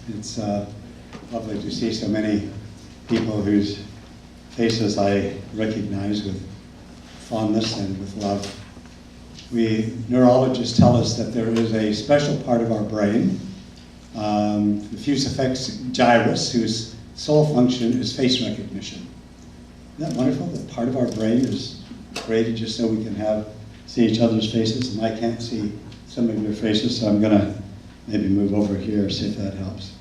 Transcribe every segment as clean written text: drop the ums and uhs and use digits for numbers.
It's lovely to see so many people whose faces I recognize with fondness and with love. We neurologists tell us that there is a special part of our brain, the fus effects gyrus, whose sole function is face recognition. Isn't that wonderful? That part of our brain is created just so we can see each other's faces, and I can't see some of your faces, so I'm going to maybe move over here, see if that helps.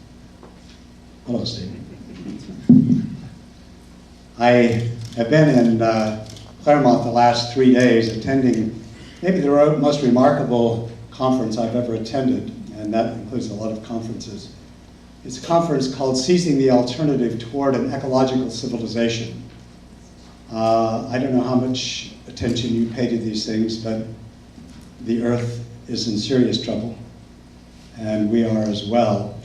Hello, Steve. I have been in Claremont the last 3 days attending maybe the most remarkable conference I've ever attended, and that includes a lot of conferences. It's a conference called Seizing the Alternative Toward an Ecological Civilization. I don't know how much attention you pay to these things, but the Earth is in serious trouble, and we are as well.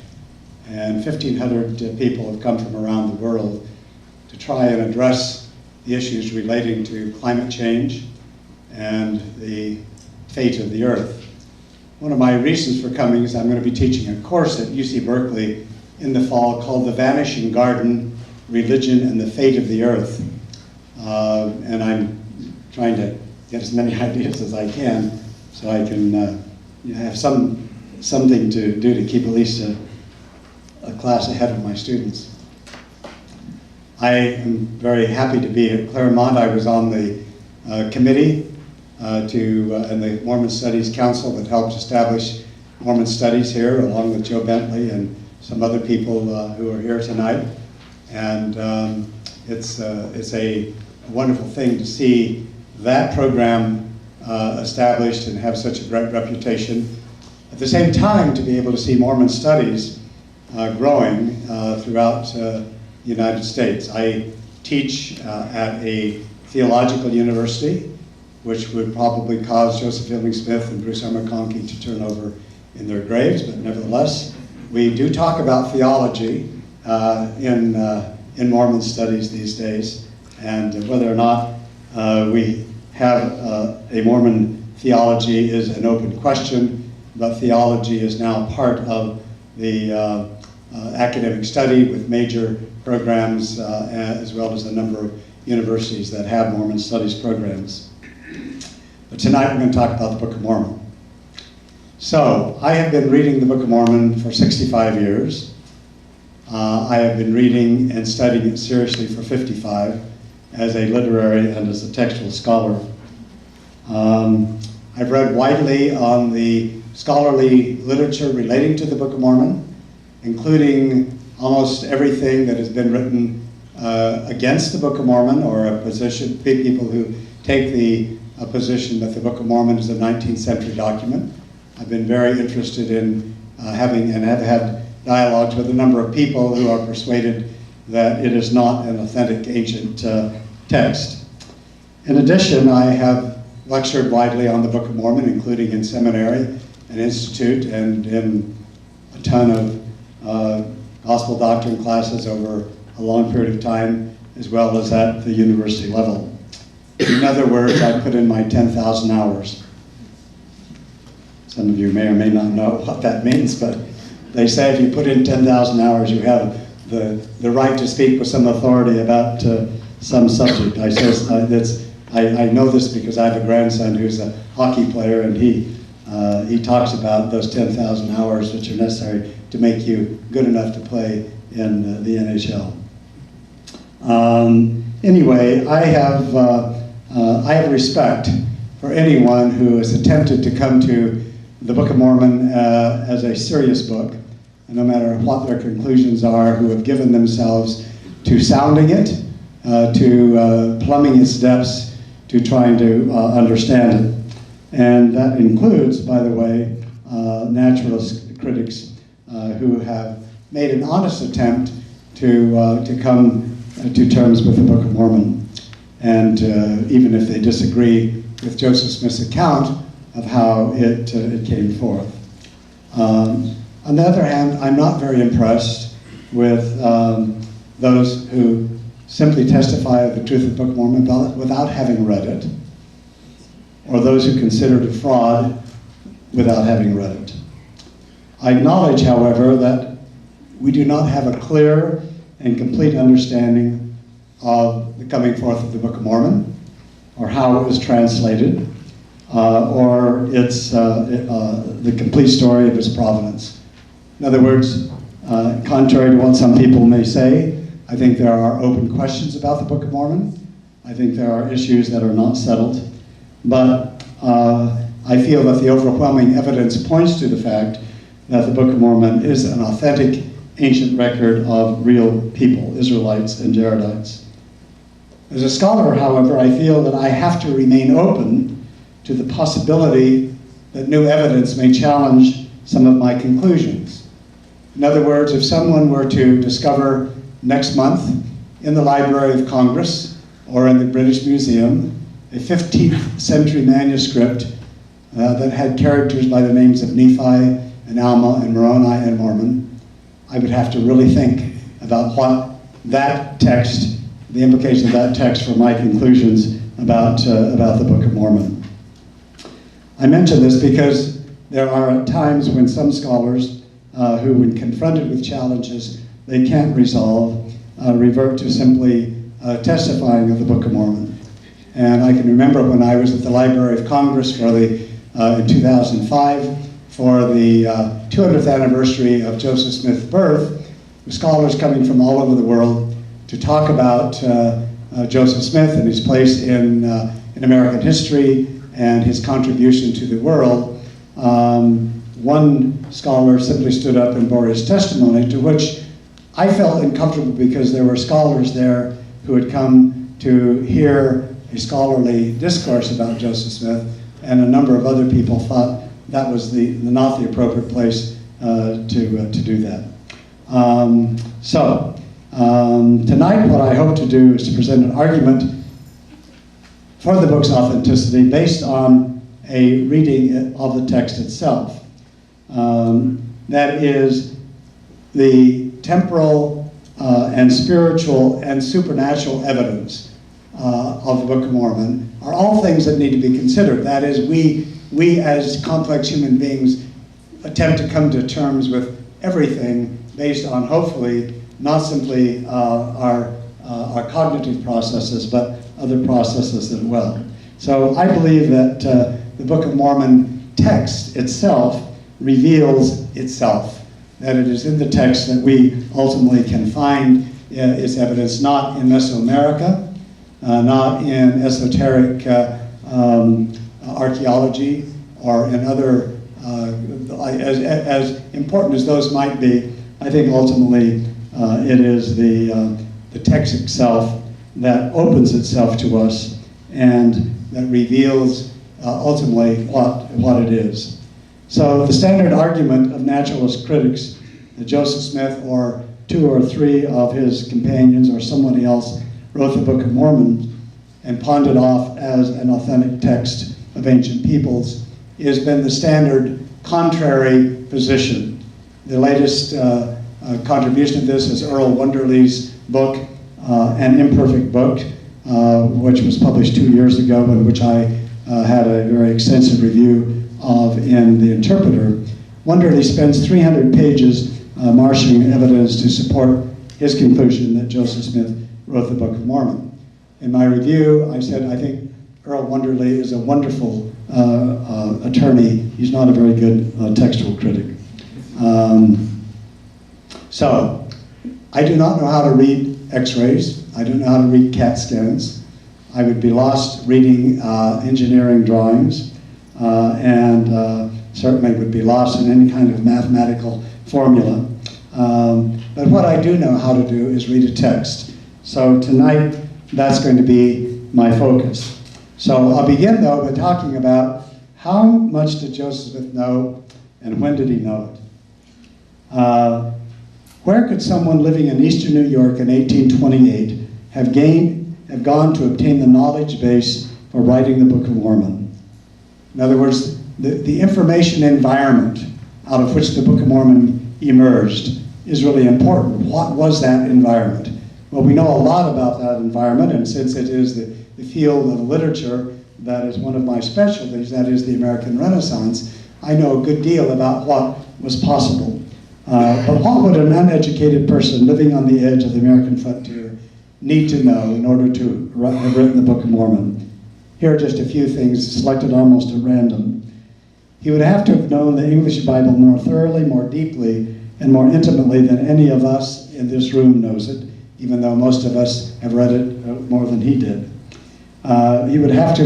And 1,500 people have come from around the world to try and address the issues relating to climate change and the fate of the Earth. One of my reasons for coming is I'm going to be teaching a course at UC Berkeley in the fall called The Vanishing Garden, Religion and the Fate of the Earth. And I'm trying to get as many ideas as I can so I can have something to do to keep at least a class ahead of my students. I am very happy to be at Claremont. I was on the committee and the Mormon Studies Council that helped establish Mormon Studies here, along with Joe Bentley and some other people who are here tonight. And it's a wonderful thing to see that program established and have such a great reputation. At the same time, to be able to see Mormon Studies growing throughout the United States. I teach at a theological university, which would probably cause Joseph Fielding Smith and Bruce R. McConkie to turn over in their graves, but nevertheless, we do talk about theology in Mormon Studies these days, and whether or not we have a Mormon theology is an open question, but theology is now part of the academic study with major programs as well as a number of universities that have Mormon Studies programs. But tonight we're going to talk about the Book of Mormon. So, I have been reading the Book of Mormon for 65 years. I have been reading and studying it seriously for 55 as a literary and as a textual scholar. I've read widely on the scholarly literature relating to the Book of Mormon, including almost everything that has been written against the Book of Mormon, or a position, people who take the position that the Book of Mormon is a 19th century document. I've been very interested in having and have had dialogues with a number of people who are persuaded that it is not an authentic ancient text. In addition, I have lectured widely on the Book of Mormon, including in seminary and institute and in a ton of gospel doctrine classes over a long period of time, as well as at the university level. In other words, I put in my 10,000 hours. Some of you may or may not know what that means, but they say if you put in 10,000 hours, you have the right to speak with some authority about some subject. I know this because I have a grandson who's a hockey player, and he talks about those 10,000 hours which are necessary to make you good enough to play in the NHL. Anyway, I have respect for anyone who has attempted to come to the Book of Mormon as a serious book, and no matter what their conclusions are, who have given themselves to sounding it, to plumbing its depths, to trying to understand it. And that includes, by the way, naturalist critics who have made an honest attempt to come to terms with the Book of Mormon. And even if they disagree with Joseph Smith's account of how it came forth. On the other hand, I'm not very impressed with those who simply testify of the truth of the Book of Mormon without having read it, or those who consider it a fraud without having read it. I acknowledge, however, that we do not have a clear and complete understanding of the coming forth of the Book of Mormon, or how it was translated, or the complete story of its provenance. In other words, contrary to what some people may say, I think there are open questions about the Book of Mormon. I think there are issues that are not settled. But I feel that the overwhelming evidence points to the fact that the Book of Mormon is an authentic ancient record of real people, Israelites and Jaredites. As a scholar, however, I feel that I have to remain open to the possibility that new evidence may challenge some of my conclusions. In other words, if someone were to discover next month in the Library of Congress or in the British Museum a 15th century manuscript that had characters by the names of Nephi and Alma and Moroni and Mormon, I would have to really think about what that text, the implications of that text for my conclusions about the Book of Mormon. I mention this because there are times when some scholars who, when confronted with challenges they can't resolve, revert to simply testifying of the Book of Mormon. And I can remember when I was at the Library of Congress for in 2005 for the 200th anniversary of Joseph Smith's birth, with scholars coming from all over the world to talk about Joseph Smith and his place in American history and his contribution to the world. One scholar simply stood up and bore his testimony, to which I felt uncomfortable because there were scholars there who had come to hear a scholarly discourse about Joseph Smith, and a number of other people thought that was not the appropriate place to do that. Tonight what I hope to do is to present an argument for the book's authenticity based on a reading of the text itself. That is, the temporal and spiritual and supernatural evidence of the Book of Mormon are all things that need to be considered. That is, we as complex human beings attempt to come to terms with everything based on, hopefully, not simply our cognitive processes, but other processes as well. So I believe that the Book of Mormon text itself reveals itself, that it is in the text that we ultimately can find its evidence, not in Mesoamerica, not in esoteric archaeology, or in other, as important as those might be. I think ultimately it is the text itself that opens itself to us and that reveals ultimately what it is. So the standard argument of naturalist critics that Joseph Smith or two or three of his companions or somebody else wrote the Book of Mormon and pawned it off as an authentic text of ancient peoples has been the standard contrary position. The latest contribution of this is Earl Wonderly's book, An Imperfect Book, which was published 2 years ago, and which I had a very extensive review of in The Interpreter. Wonderly spends 300 pages marshalling evidence to support his conclusion that Joseph Smith wrote the Book of Mormon. In my review, I said, I think Earl Wonderly is a wonderful attorney. He's not a very good textual critic. So, I do not know how to read x-rays. I don't know how to read CAT scans. I would be lost reading engineering drawings, and certainly would be lost in any kind of mathematical formula. But what I do know how to do is read a text. So tonight, that's going to be my focus. So I'll begin, though, by talking about how much did Joseph Smith know, and when did he know it? Where could someone living in eastern New York in 1828 have gone to obtain the knowledge base for writing the Book of Mormon? In other words, the information environment out of which the Book of Mormon emerged is really important. What was that environment? Well, we know a lot about that environment, and since it is the field of literature that is one of my specialties, that is the American Renaissance, I know a good deal about what was possible. But what would an uneducated person living on the edge of the American frontier need to know in order to have written the Book of Mormon? Here are just a few things selected almost at random. He would have to have known the English Bible more thoroughly, more deeply, and more intimately than any of us in this room knows it, even though most of us have read it more than he did. He would have to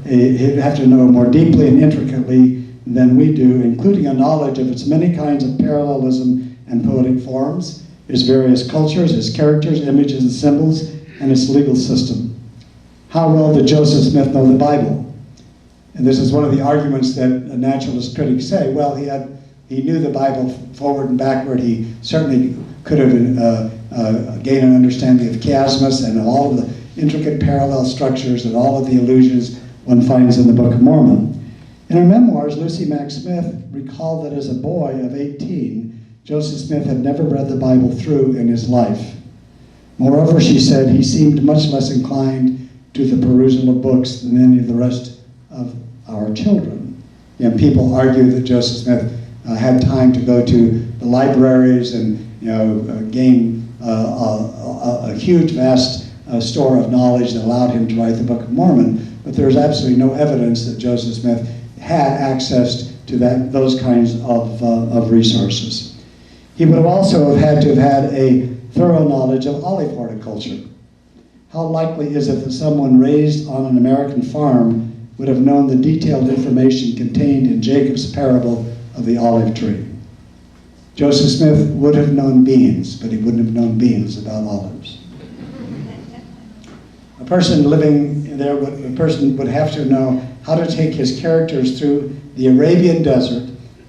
he'd have to know more deeply and intricately than we do, including a knowledge of its many kinds of parallelism and poetic forms, its various cultures, its characters, images, and symbols, and its legal system. How well did Joseph Smith know the Bible? And this is one of the arguments that naturalist critics say. Well, he knew the Bible forward and backward. He certainly could have gained an understanding of chiasmus and all of the intricate parallel structures and all of the allusions one finds in the Book of Mormon. In her memoirs, Lucy Mack Smith recalled that as a boy of 18, Joseph Smith had never read the Bible through in his life. Moreover, she said he seemed much less inclined to the perusal of books than any of the rest of our children. And people argue that Joseph Smith had time to go to the libraries and gain a huge, vast store of knowledge that allowed him to write the Book of Mormon. But there's absolutely no evidence that Joseph Smith had access to those kinds of resources. He would have also had to have had a thorough knowledge of olive horticulture. How likely is it that someone raised on an American farm would have known the detailed information contained in Jacob's parable of the olive tree? Joseph Smith would have known beans, but he wouldn't have known beans about olives. A person living there, a person would have to know how to take his characters through the Arabian desert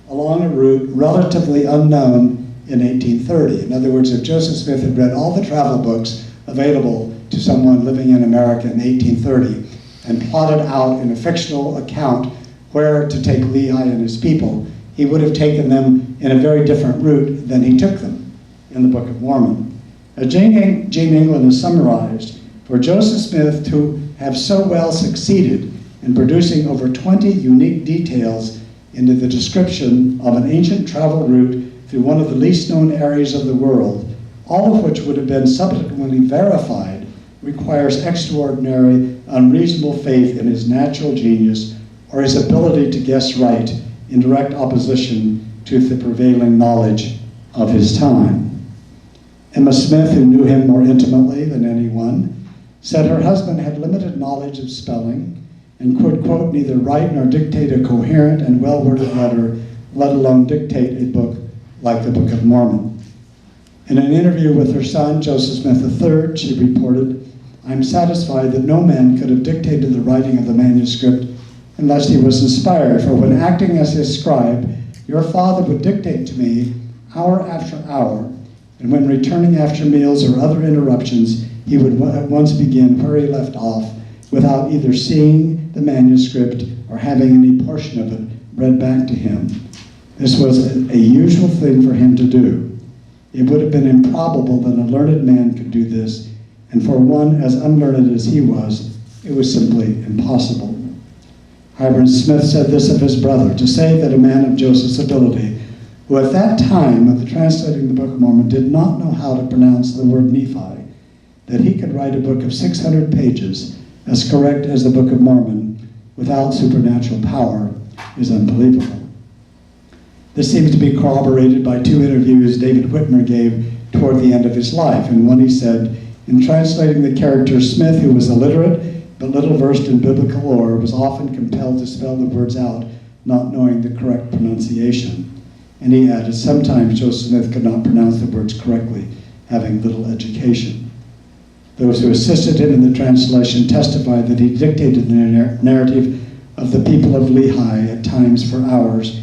along a route relatively unknown in 1830. In other words, if Joseph Smith had read all the travel books available to someone living in America in 1830 and plotted out in a fictional account where to take Lehi and his people, he would have taken them in a very different route than he took them in the Book of Mormon. As Jane England has summarized, for Joseph Smith to have so well succeeded in producing over 20 unique details into the description of an ancient travel route through one of the least known areas of the world, all of which would have been subsequently verified, requires extraordinary, unreasonable faith in his natural genius or his ability to guess right in direct opposition to the prevailing knowledge of his time. Emma Smith, who knew him more intimately than anyone, said her husband had limited knowledge of spelling and could, quote, neither write nor dictate a coherent and well-worded letter, let alone dictate a book like the Book of Mormon. In an interview with her son, Joseph Smith III, she reported, "I'm satisfied that no man could have dictated the writing of the manuscript unless he was inspired, for when acting as his scribe, your father would dictate to me hour after hour, and when returning after meals or other interruptions, he would at once begin where he left off without either seeing the manuscript or having any portion of it read back to him. This was a usual thing for him to do. It would have been improbable that a learned man could do this, and for one as unlearned as he was, it was simply impossible." Hiram Smith said this of his brother, "To say that a man of Joseph's ability, who at that time of the translating the Book of Mormon did not know how to pronounce the word Nephi, that he could write a book of 600 pages as correct as the Book of Mormon without supernatural power is unbelievable." This seems to be corroborated by two interviews David Whitmer gave toward the end of his life. In one he said, "In translating the character, Smith, who was illiterate but little versed in biblical lore, was often compelled to spell the words out, not knowing the correct pronunciation." And he added, "Sometimes Joseph Smith could not pronounce the words correctly, having little education." Those who assisted him in the translation testified that he dictated the narrative of the people of Lehi at times for hours,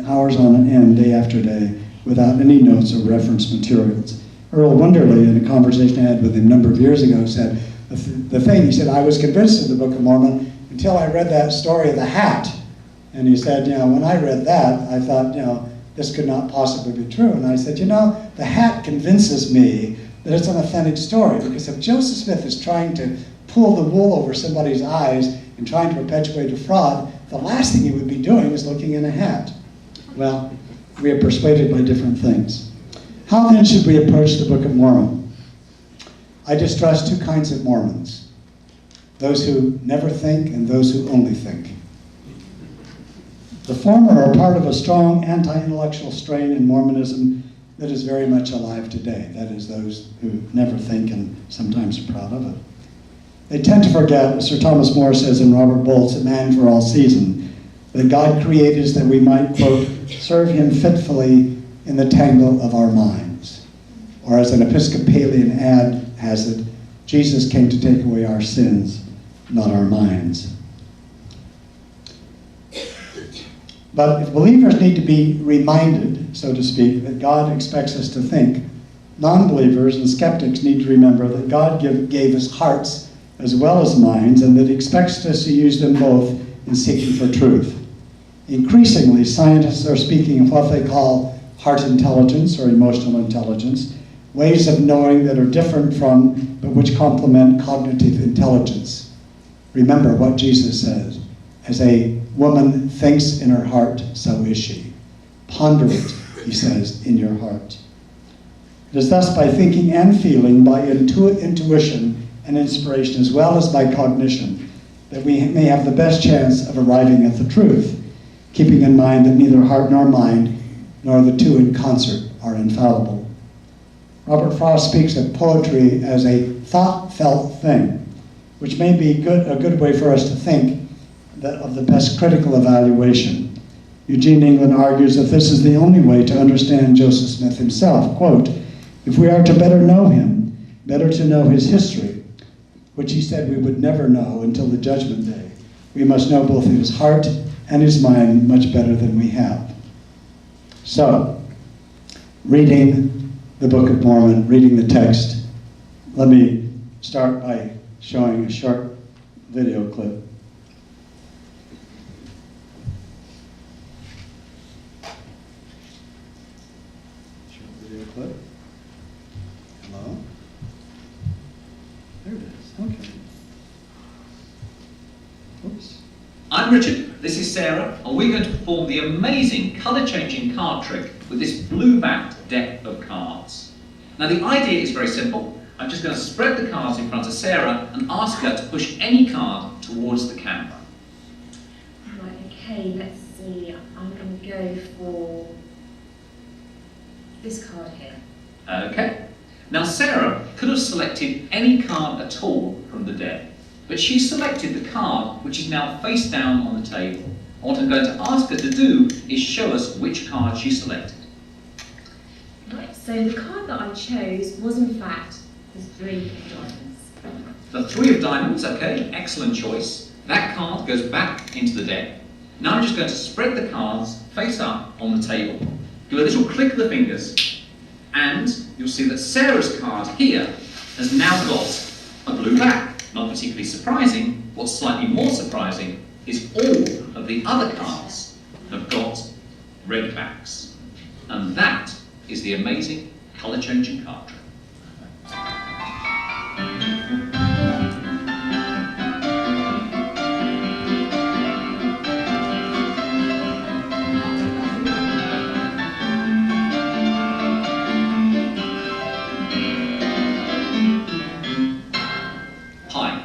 hours on end, day after day, without any notes or reference materials. Earl Wunderly, in a conversation I had with him a number of years ago, said, he said, "I was convinced of the Book of Mormon until I read that story of the hat." And he said, when I read that, I thought, this could not possibly be true. And I said, the hat convinces me that it's an authentic story, because if Joseph Smith is trying to pull the wool over somebody's eyes and trying to perpetuate a fraud, the last thing he would be doing is looking in a hat. Well, We are persuaded by different things. How then should we approach the Book of Mormon? I distrust two kinds of Mormons: those who never think and those who only think. The former are part of a strong anti-intellectual strain in Mormonism that is very much alive today. That is, those who never think and sometimes are proud of it. They tend to forget, as Sir Thomas More says in Robert Bolt's A Man for All Season, that God created us that we might, quote, serve him fitfully in the tangle of our minds. Or as an Episcopalian ad has it, Jesus came to take away our sins, not our minds. But if believers need to be reminded, so to speak, that God expects us to think, non-believers and skeptics need to remember that God gave us hearts as well as minds, and that he expects us to use them both in seeking for truth. Increasingly, scientists are speaking of what they call heart intelligence or emotional intelligence, ways of knowing that are different from, but which complement cognitive intelligence. Remember what Jesus says, as a woman thinks in her heart, so is she. Ponder it, he says, in your heart. It is thus by thinking and feeling, by intuition and inspiration, as well as by cognition, that we may have the best chance of arriving at the truth, keeping in mind that neither heart nor mind, nor the two in concert, are infallible. Robert Frost speaks of poetry as a thought-felt thing, which may be a good way for us to think of the best critical evaluation. Eugene England argues that this is the only way to understand Joseph Smith himself. Quote, if we are to better know him, better to know his history, which he said we would never know until the judgment day, we must know both his heart and his mind much better than we have. So, reading the Book of Mormon, reading the text, let me start by showing a short video clip. Clip. Hello? There it is. Okay. Oops. I'm Richard, this is Sarah, and we're going to perform the amazing colour-changing card trick with this blue-backed deck of cards. Now the idea is very simple. I'm just going to spread the cards in front of Sarah and ask her to push any card towards the camera. Right, okay, let's see. I'm going to go for this card here. Okay. Now Sarah could have selected any card at all from the deck, but she selected the card which is now face down on the table. And what I'm going to ask her to do is show us which card she selected. Right, so the card that I chose was in fact the 3 of diamonds. The 3 of diamonds, okay, excellent choice. That card goes back into the deck. Now I'm just going to spread the cards face up on the table. Give a little click of the fingers, and you'll see that Sarah's card here has now got a blue back. Not particularly surprising. What's slightly more surprising is all of the other cards have got red backs. And that is the amazing colour-changing card trick.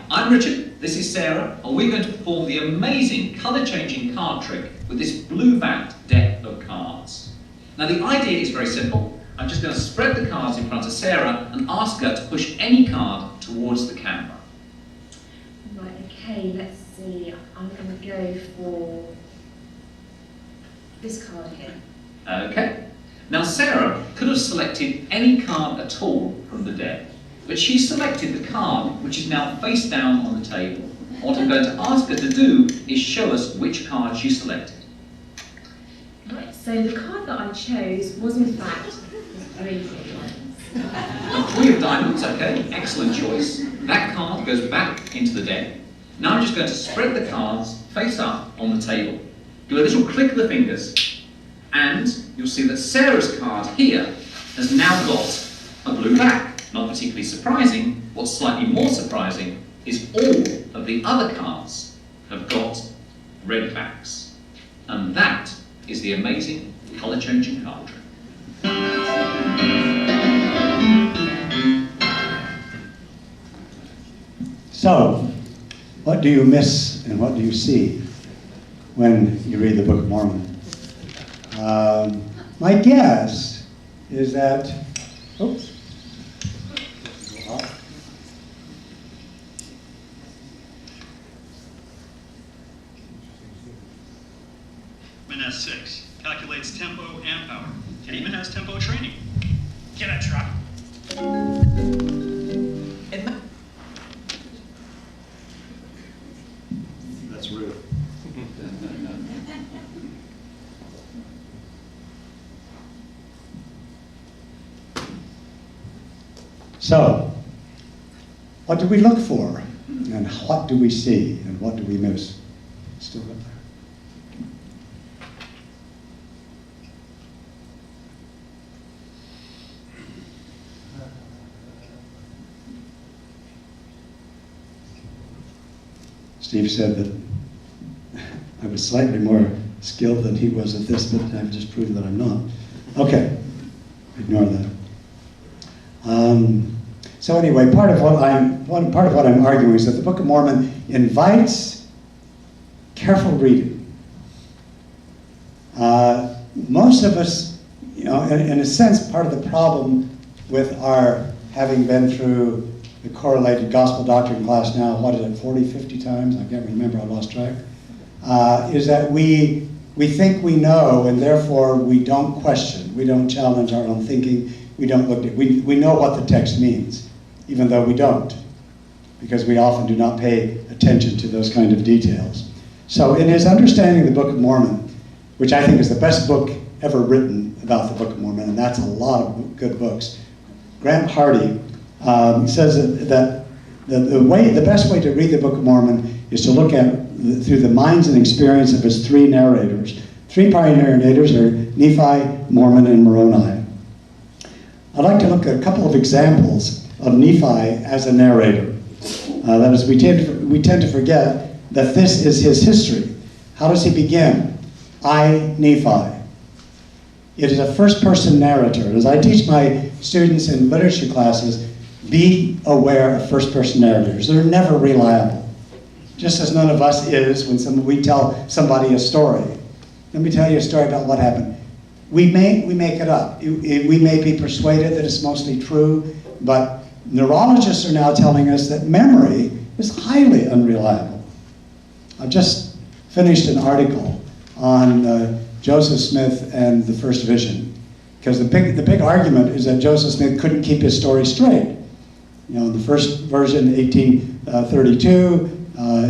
I'm Richard, this is Sarah, and we're going to perform the amazing colour-changing card trick with this blue-backed deck of cards. Now the idea is very simple. I'm just going to spread the cards in front of Sarah and ask her to push any card towards the camera. Right, okay, let's see. I'm going to go for this card here. Okay. Now Sarah could have selected any card at all from the deck, but she selected the card which is now face down on the table. What I'm going to ask her to do is show us which card she selected. Right, so the card that I chose was in fact the 3 of diamonds. The 3 of diamonds, okay, excellent choice. That card goes back into the deck. Now I'm just going to spread the cards face up on the table. Give a little click of the fingers, and you'll see that Sarah's card here has now got a blue back. Not particularly surprising. What's slightly more surprising is all of the other cards have got red backs. And that is the amazing colour-changing card trick. So, what do you miss and what do you see when you read the Book of Mormon? My guess is that, oops. Has 6, calculates tempo and power, and even has tempo training. Get a truck. That's rude. So, what do we look for? And what do we see? And what do we miss? Still up there. Steve said that I was slightly more skilled than he was at this, but I've just proven that I'm not. Okay, ignore that. So anyway, part of what I'm arguing is that the Book of Mormon invites careful reading. Most of us, you know, in a sense, part of the problem with our having been through the correlated gospel doctrine class now, what is it, 40, 50 times? I can't remember, I lost track. Is that we think we know, and therefore we don't question, we don't challenge our own thinking, we don't look at, we know what the text means, even though we don't, because we often do not pay attention to those kind of details. So in his understanding of the Book of Mormon, which I think is the best book ever written about the Book of Mormon, and that's a lot of good books, Grant Hardy says that the best way to read the Book of Mormon is to look at through the minds and experience of his three narrators. Three primary narrators are Nephi, Mormon, and Moroni. I'd like to look at a couple of examples of Nephi as a narrator. That is, we tend to forget that this is his history. How does he begin? I, Nephi. It is a first-person narrator. As I teach my students in literature classes, be aware of first-person narrators. They're never reliable. Just as none of us is when we tell somebody a story. Let me tell you a story about what happened. We make it up. We may be persuaded that it's mostly true, but neurologists are now telling us that memory is highly unreliable. I've just finished an article on Joseph Smith and the first vision, because the big argument is that Joseph Smith couldn't keep his story straight. You know, the first version, 1832,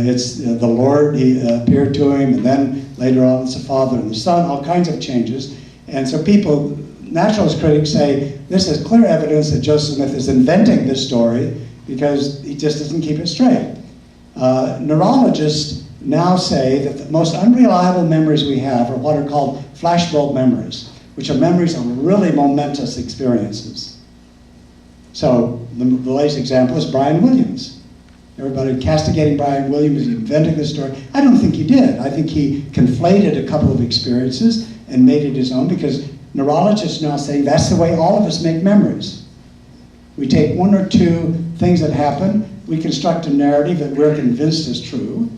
it's the Lord, he appeared to him, and then later on it's the Father and the Son, all kinds of changes. And so people, naturalist critics say, this is clear evidence that Joseph Smith is inventing this story because he just doesn't keep it straight. Neurologists now say that the most unreliable memories we have are what are called flashbulb memories, which are memories of really momentous experiences. So the latest example is Brian Williams. Everybody castigating Brian Williams, he invented this story. I don't think he did. I think he conflated a couple of experiences and made it his own, because neurologists now saying that's the way all of us make memories. We take one or two things that happen, we construct a narrative that we're convinced is true,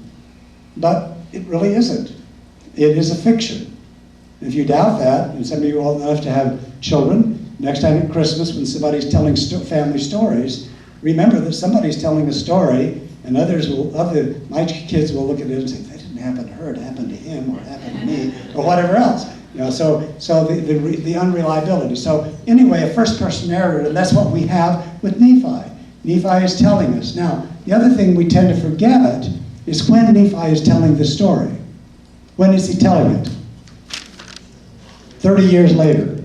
but it really isn't. It is a fiction. If you doubt that, and some of you are old enough to have children, next time at Christmas when somebody's telling family stories, remember that somebody's telling a story, and my kids will look at it and say, that didn't happen to her, it happened to him, or it happened to me, or whatever else. You know, so the unreliability. So anyway, a first-person narrator, and that's what we have with Nephi. Nephi is telling us. Now, the other thing we tend to forget is when Nephi is telling the story. When is he telling it? 30 years later.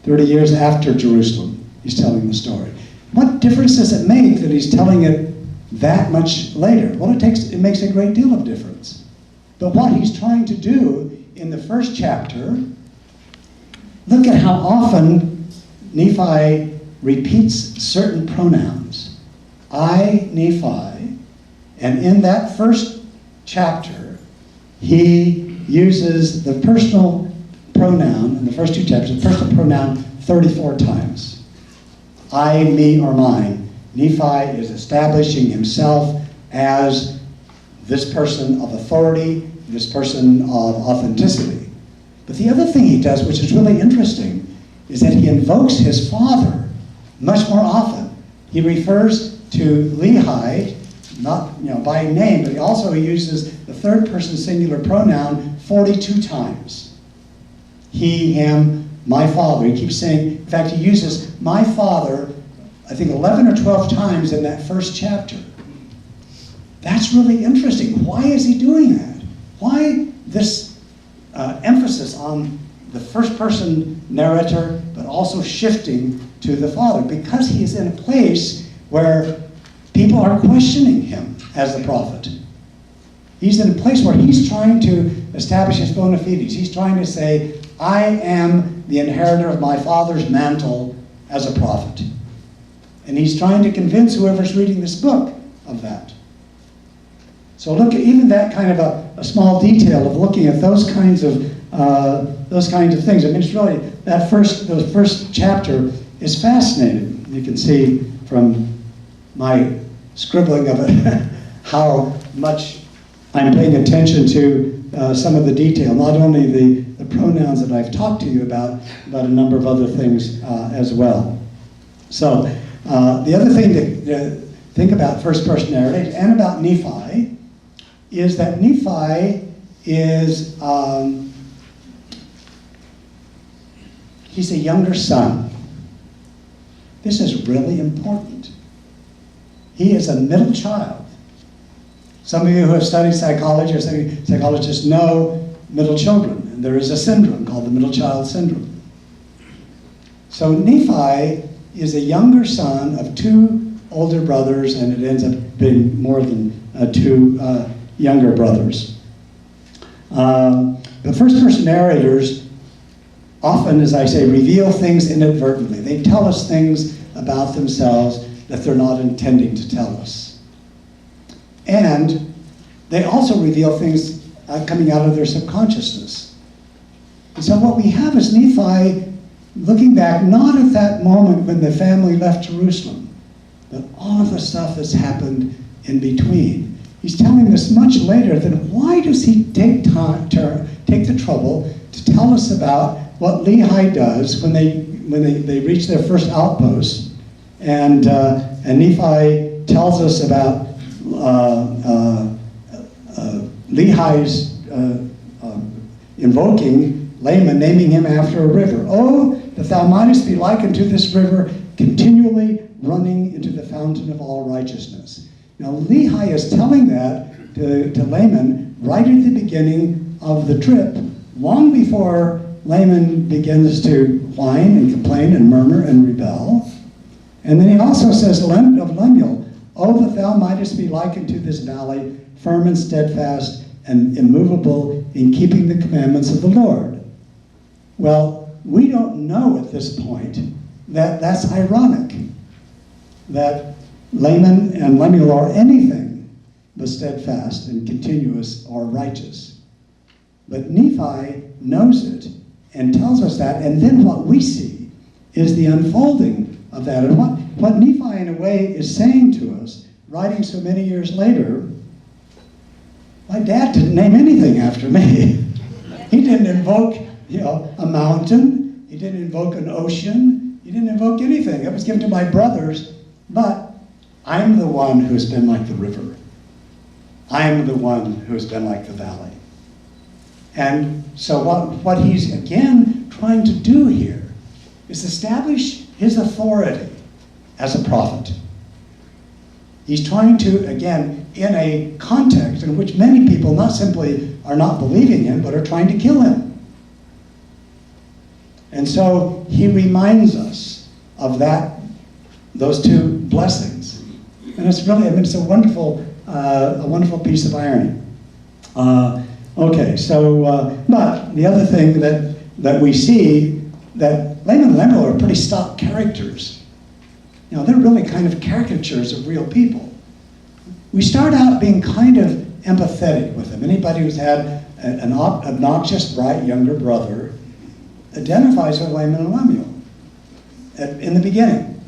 30 years after Jerusalem, he's telling the story. What difference does it make that he's telling it that much later? Well, it makes a great deal of difference. But what he's trying to do in the first chapter, look at how often Nephi repeats certain pronouns. I, Nephi, and in that first chapter, he uses the personal pronoun in the first 2 chapters, the personal pronoun 34 times. I, me, or mine. Nephi is establishing himself as this person of authority, this person of authenticity. But the other thing he does, which is really interesting, is that he invokes his father much more often. He refers to Lehi, not by name, but he also uses the third person singular pronoun 42 times. He, him, my father. He keeps saying, in fact, he uses my father, I think 11 or 12 times in that first chapter. That's really interesting. Why is he doing that? Why this emphasis on the first person narrator, but also shifting to the father? Because he is in a place where people are questioning him as the prophet. He's in a place where he's trying to establish his bona fides. He's trying to say, I am the inheritor of my father's mantle as a prophet. And he's trying to convince whoever's reading this book of that. So look at even that kind of a small detail of looking at those kinds of things. I mean, it's really, the first chapter is fascinating. You can see from my scribbling of it how much I'm paying attention to some of the detail, not only the pronouns that I've talked to you about, but a number of other things as well. So the other thing to think about first person narrative and about Nephi is that Nephi is, he's a younger son. This is really important. He is a middle child. Some of you who have studied psychology or psychologists know middle children. And there is a syndrome called the middle child syndrome. So Nephi is a younger son of 2 older brothers, and it ends up being more than 2 younger brothers. The first person narrators often, as I say, reveal things inadvertently. They tell us things about themselves that they're not intending to tell us. And they also reveal things coming out of their subconsciousness. And so what we have is Nephi looking back not at that moment when the family left Jerusalem, but all of the stuff that's happened in between. He's telling us much later, then why does he take the trouble to tell us about what Lehi does when they reach their first outpost? And Nephi tells us about Lehi's invoking Laman, naming him after a river. Oh, that thou mightest be like unto this river, continually running into the fountain of all righteousness. Now, Lehi is telling that to Laman right at the beginning of the trip, long before Laman begins to whine and complain and murmur and rebel. And then he also says of Lemuel, oh, that thou mightest be like unto this valley, firm and steadfast and immovable in keeping the commandments of the Lord. Well, we don't know at this point that that's ironic, that Laman and Lemuel are anything but steadfast and continuous or righteous. But Nephi knows it and tells us that, and then what we see is the unfolding of that. And what Nephi, in a way, is saying to us, writing so many years later, my dad didn't name anything after me. He didn't invoke, a mountain. He didn't invoke an ocean. He didn't invoke anything. It was given to my brothers, but I'm the one who's been like the river. I am the one who's been like the valley. And so what he's, again, trying to do here is establish his authority as a prophet. He's trying to, again, in a context in which many people not simply are not believing him, but are trying to kill him. And so he reminds us of those 2 blessings. And it's really, it's a wonderful piece of irony. Okay, so, but the other thing that we see, that Laman and Lemuel are pretty stock characters. They're really kind of caricatures of real people. We start out being kind of empathetic with them. Anybody who's had an obnoxious, bright younger brother, identifies with Laman and Lemuel in the beginning.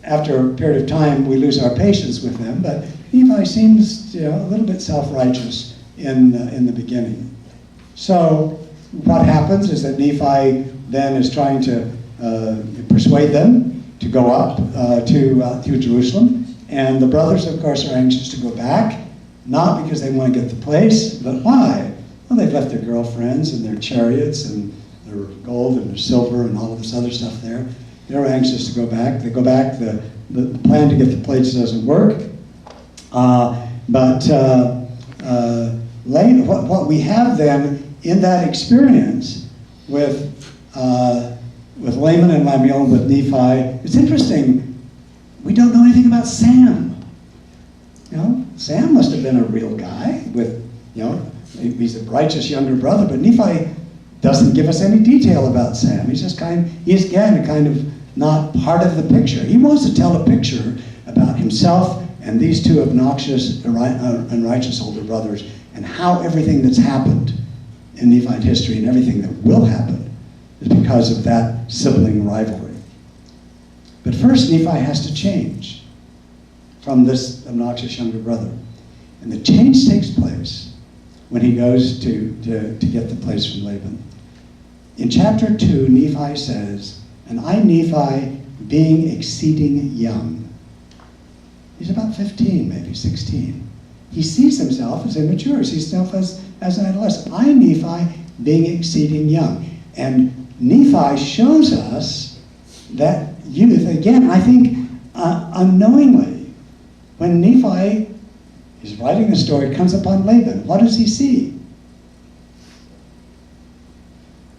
After a period of time, we lose our patience with them, but Nephi seems, a little bit self-righteous in the beginning. So what happens is that Nephi then is trying to persuade them to go up to Jerusalem, and the brothers, of course, are anxious to go back, not because they want to get the place, but why? Well, they've left their girlfriends and their chariots and their gold and their silver and all of this other stuff there. They're anxious to go back. They go back. The plan to get the place doesn't work. But what we have then in that experience with Laman and Lemuel, with Nephi, it's interesting. We don't know anything about Sam. Sam must have been a real guy with, he's a righteous younger brother, but Nephi doesn't give us any detail about Sam. He's again kind of not part of the picture. He wants to tell a picture about himself and these two obnoxious, unrighteous older brothers, and how everything that's happened in Nephite history and everything that will happen is because of that sibling rivalry. But first, Nephi has to change from this obnoxious younger brother. And the change takes place when he goes to get the place from Laban. In chapter 2, Nephi says, "And I, Nephi, being exceeding young." He's about 15, maybe 16. He sees himself as immature, sees himself as an adolescent. I, Nephi, being exceeding young. And Nephi shows us that youth, again, I think unknowingly. When Nephi is writing a story, comes upon Laban, what does he see?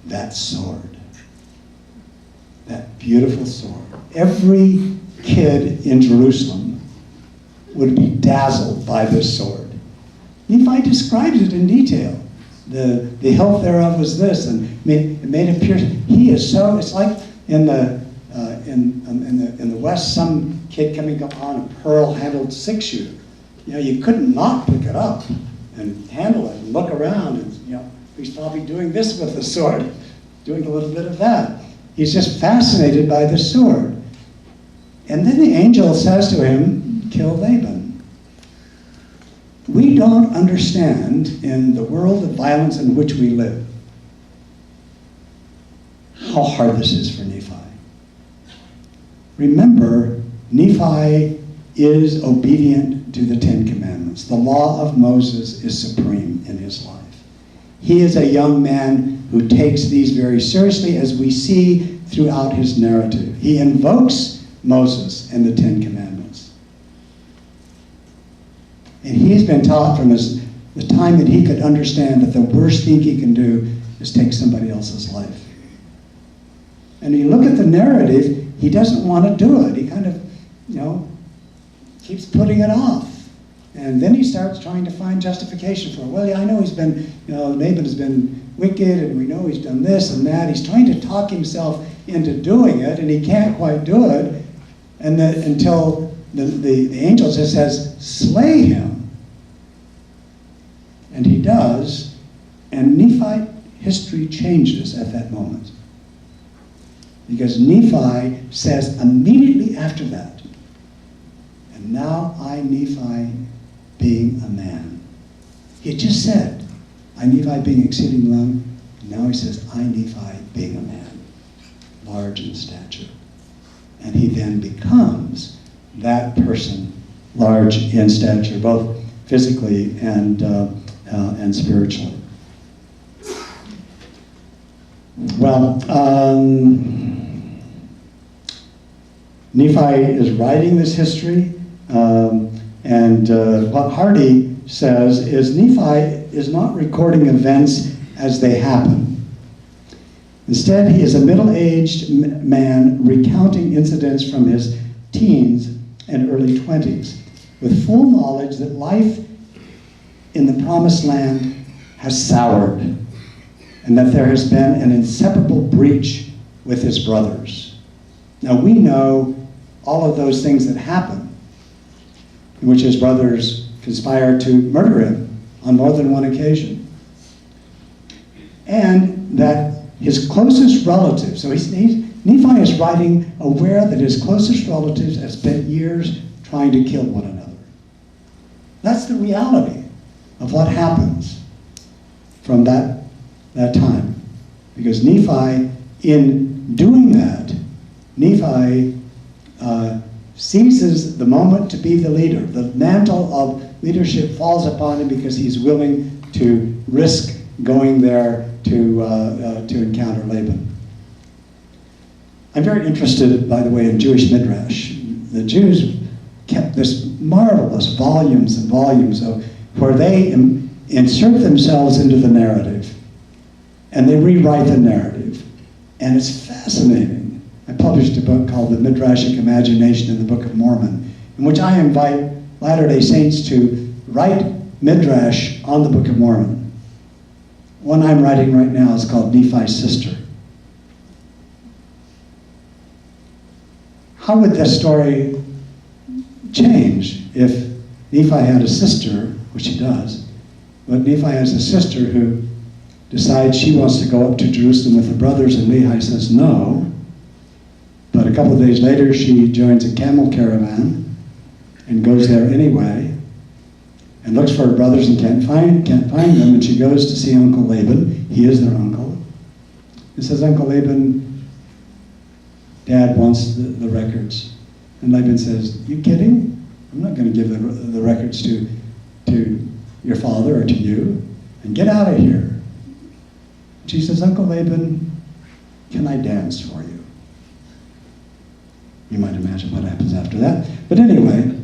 That sword. That beautiful sword. Every kid in Jerusalem would be dazzled by this sword. Nephi describes it in detail. The hilt thereof was this, and it made it pierce. He is so, it's like in the West, some kid coming up on a pearl-handled six-shooter. You couldn't not pick it up and handle it and look around, and he's probably doing this with the sword, doing a little bit of that. He's just fascinated by the sword. And then the angel says to him, "Kill Laban." We don't understand, in the world of violence in which we live, how hard this is for Nephi. Remember, Nephi is obedient to the Ten Commandments. The law of Moses is supreme in his life. He is a young man who takes these very seriously, as we see throughout his narrative. He invokes Moses and the Ten Commandments. And he's been taught from the time that he could understand that the worst thing he can do is take somebody else's life. And you look at the narrative, he doesn't want to do it. He kind of, keeps putting it off. And then he starts trying to find justification for it. Well, yeah, I know he's been, Laban has been wicked, and we know he's done this and that. He's trying to talk himself into doing it, and he can't quite do it, and until the angel just says, "Slay him." And he does, and Nephite history changes at that moment. Because Nephi says immediately after that, "And now I, Nephi, being a man." He had just said, "I, Nephi, being exceeding young," and now he says, "I, Nephi, being a man, large in stature." And he then becomes that person, large in stature, both physically and spiritually. Well, Nephi is writing this history, and what Hardy says is Nephi is not recording events as they happen. Instead, he is a middle-aged man recounting incidents from his teens and early 20s, with full knowledge that life in the Promised Land has soured, and that there has been an inseparable breach with his brothers. Now, we know all of those things that happen, in which his brothers conspire to murder him on more than one occasion. And that his closest relatives, so Nephi is writing aware that his closest relatives have spent years trying to kill one another. That's the reality of what happens from that time. Because Nephi, in doing that, Nephi seizes the moment to be the leader. The mantle of leadership falls upon him because he's willing to risk going there to encounter Laban. I'm very interested, by the way, in Jewish midrash. The Jews kept this marvelous volumes and volumes of where they insert themselves into the narrative, and they rewrite the narrative, and it's fascinating. I published a book called The Midrashic Imagination in the Book of Mormon, in which I invite Latter-day Saints to write midrash on the Book of Mormon. One I'm writing right now is called Nephi's Sister. How would this story change if Nephi had a sister, which he does, but Nephi has a sister who decides she wants to go up to Jerusalem with the brothers, and Lehi says no. But a couple of days later, she joins a camel caravan and goes there anyway, and looks for her brothers and can't find them, and she goes to see Uncle Laban. He is their uncle. And says, Uncle Laban, Dad wants the records. And Laban says, you kidding? I'm not going to give the records to your father or to you. And get out of here. She says, Uncle Laban, can I dance for you? You might imagine what happens after that. But anyway,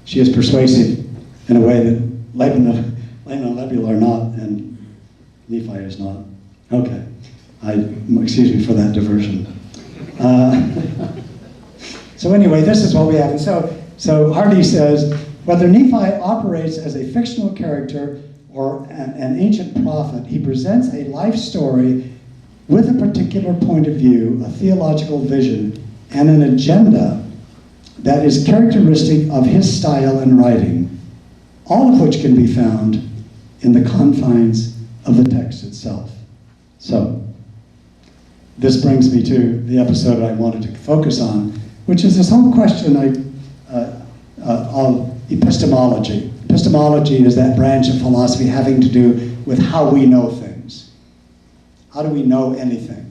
she is persuasive in a way that Laban and Lemuel are not, and Nephi is not. Okay. Excuse me for that diversion. So anyway, this is what we have. And so Hardy says, whether Nephi operates as a fictional character or an ancient prophet, he presents a life story with a particular point of view, a theological vision, and an agenda that is characteristic of his style and writing, all of which can be found in the confines of the text itself. So, this brings me to the episode I wanted to focus on, which is this whole question of epistemology. Epistemology is that branch of philosophy having to do with how we know things. How do we know anything?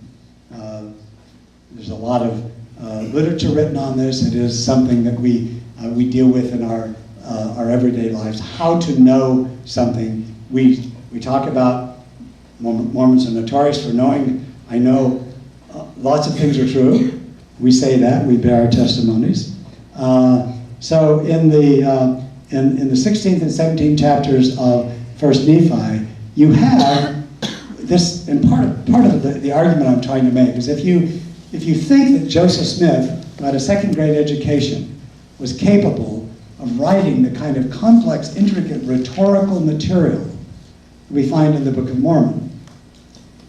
There's a lot of literature written on this. It is something that we deal with in our everyday lives. How to know something. We talk about, Mormons are notorious for knowing, I know lots of things are true. We say that, we bear our testimonies. So in the 16th and 17th chapters of First Nephi, you have this, and part of the argument I'm trying to make is if you think that Joseph Smith, who had a second grade education, was capable of writing the kind of complex, intricate, rhetorical material we find in the Book of Mormon,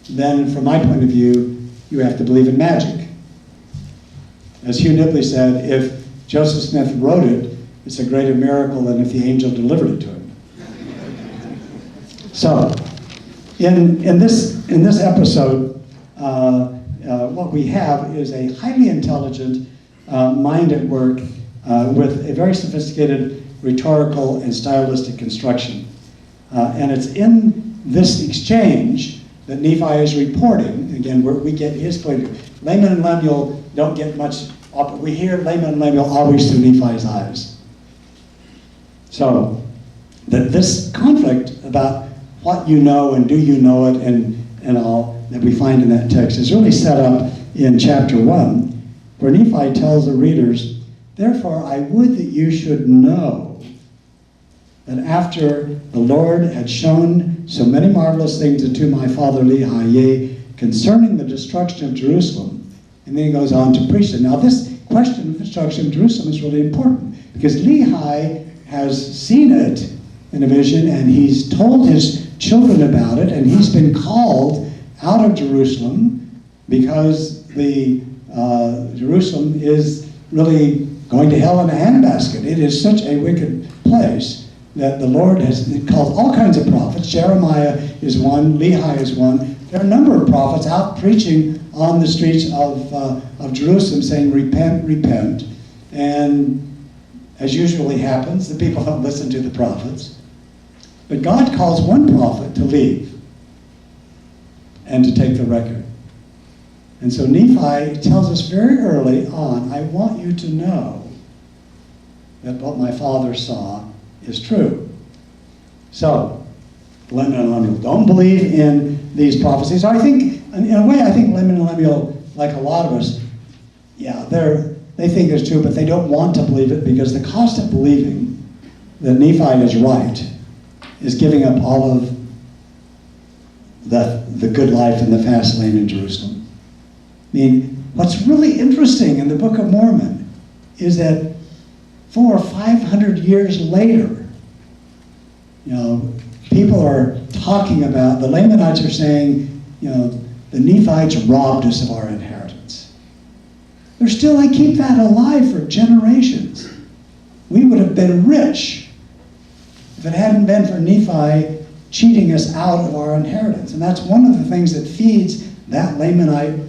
then from my point of view, you have to believe in magic. As Hugh Nibley said, if Joseph Smith wrote it, it's a greater miracle than if the angel delivered it to him. So, in this episode, what we have is a highly intelligent mind at work with a very sophisticated rhetorical and stylistic construction. And it's in this exchange that Nephi is reporting. Again, we get his point of view. Laman and Lemuel don't get much. We hear Laman and Lemuel always through Nephi's eyes. So, this conflict about what you know and do you know it and all that we find in that text is really set up in chapter 1, where Nephi tells the readers, therefore I would that you should know that after the Lord had shown so many marvelous things unto my father Lehi, yea, concerning the destruction of Jerusalem, and then he goes on to preach it. Now this question of the destruction of Jerusalem is really important, because Lehi has seen it in a vision, and he's told his children about it, and he's been called out of Jerusalem because the Jerusalem is really going to hell in a handbasket. It is such a wicked place that the Lord has called all kinds of prophets. Jeremiah is one, Lehi is one. There are a number of prophets out preaching on the streets of Jerusalem saying, repent, repent. And as usually happens, the people don't listen to the prophets. But God calls one prophet to leave and to take the record. And so Nephi tells us very early on, I want you to know that what my father saw is true. So, Lemuel and Lemuel don't believe in these prophecies. So I think, in a way, I think Lemuel and Lemuel, like a lot of us, yeah, they think it's true, but they don't want to believe it because the cost of believing that Nephi is right is giving up all of the good life in the fast lane in Jerusalem. I mean, what's really interesting in the Book of Mormon is that 400 or 500 years later, people are talking about, the Lamanites are saying, the Nephites robbed us of our inheritance. They keep that alive for generations. We would have been rich if it hadn't been for Nephi cheating us out of our inheritance. And that's one of the things that feeds that Lamanite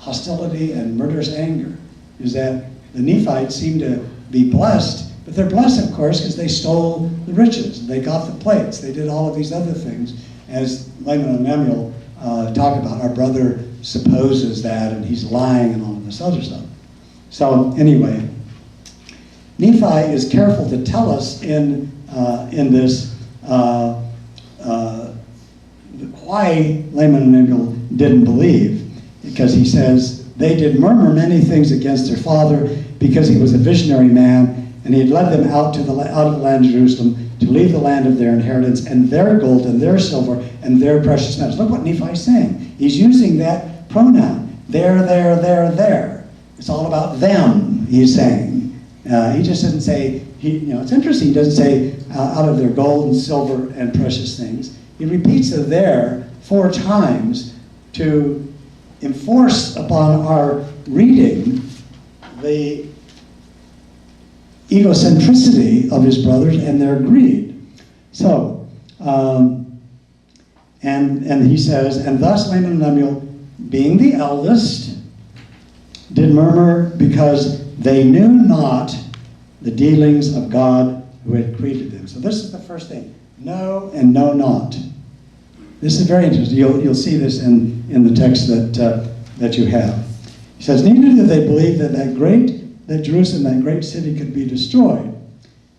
hostility and murderous anger, is that the Nephites seem to be blessed, but they're blessed, of course, because they stole the riches. They got the plates. They did all of these other things. As Lemuel and Lemuel talk about, our brother supposes that, and he's lying and all of this other stuff. So anyway, Nephi is careful to tell us in this why Laman and Lemuel didn't believe, because he says, they did murmur many things against their father because he was a visionary man, and he had led them out of the land of Jerusalem to leave the land of their inheritance and their gold and their silver and their precious metals. Look what Nephi's saying. He's using that pronoun. There. It's all about them, he's saying. He just doesn't say, it's interesting, he doesn't say out of their gold and silver and precious things. He repeats the there 4 times to enforce upon our reading the egocentricity of his brothers and their greed. So, and he says, and thus Laman and Lemuel, being the eldest, did murmur because they knew not the dealings of God who had created them. So this is the first thing. Know and know not. This is very interesting. You'll see this in the text that you have. He says, neither did they believe that Jerusalem, that great city, could be destroyed.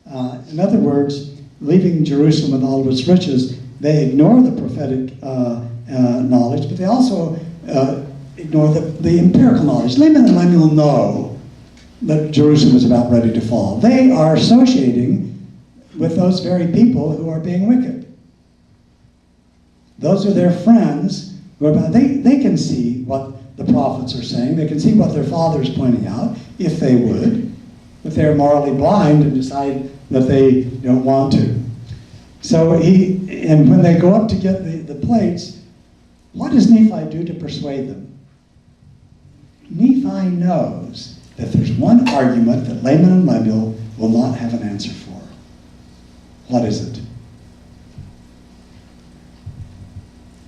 In other words, leaving Jerusalem with all of its riches, they ignore the prophetic knowledge, but they also ignore the empirical knowledge. Laman and Lemuel know that Jerusalem is about ready to fall. They are associating with those very people who are being wicked. Those are their friends who are about, they can see what the prophets are saying. They can see what their father is pointing out, if they would, but they're morally blind and decide that they don't want to. So and when they go up to get the plates, what does Nephi do to persuade them? Nephi knows that there's one argument that Laman and Lemuel will not have an answer for. What is it?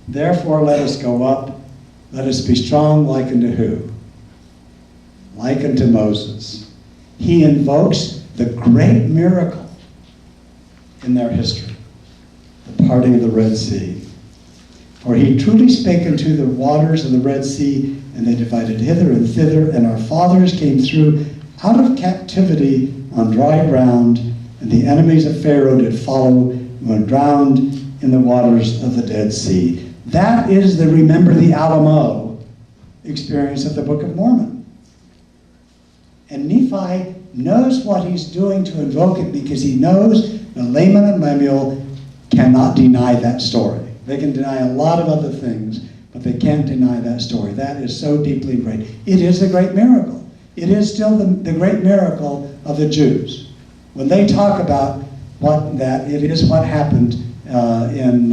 Therefore, let us go up. Let us be strong like unto who? Like unto Moses. He invokes the great miracle in their history, the parting of the Red Sea. For he truly spake unto the waters of the Red Sea, and they divided hither and thither, and our fathers came through out of captivity on dry ground, and the enemies of Pharaoh did follow, and were drowned in the waters of the Dead Sea. That is the Remember the Alamo experience of the Book of Mormon. And Nephi knows what he's doing to invoke it because he knows that Laman and Lemuel cannot deny that story. They can deny a lot of other things, but they can't deny that story. That is so deeply great. It is a great miracle. It is still the great miracle of the Jews. When they talk about it is what happened when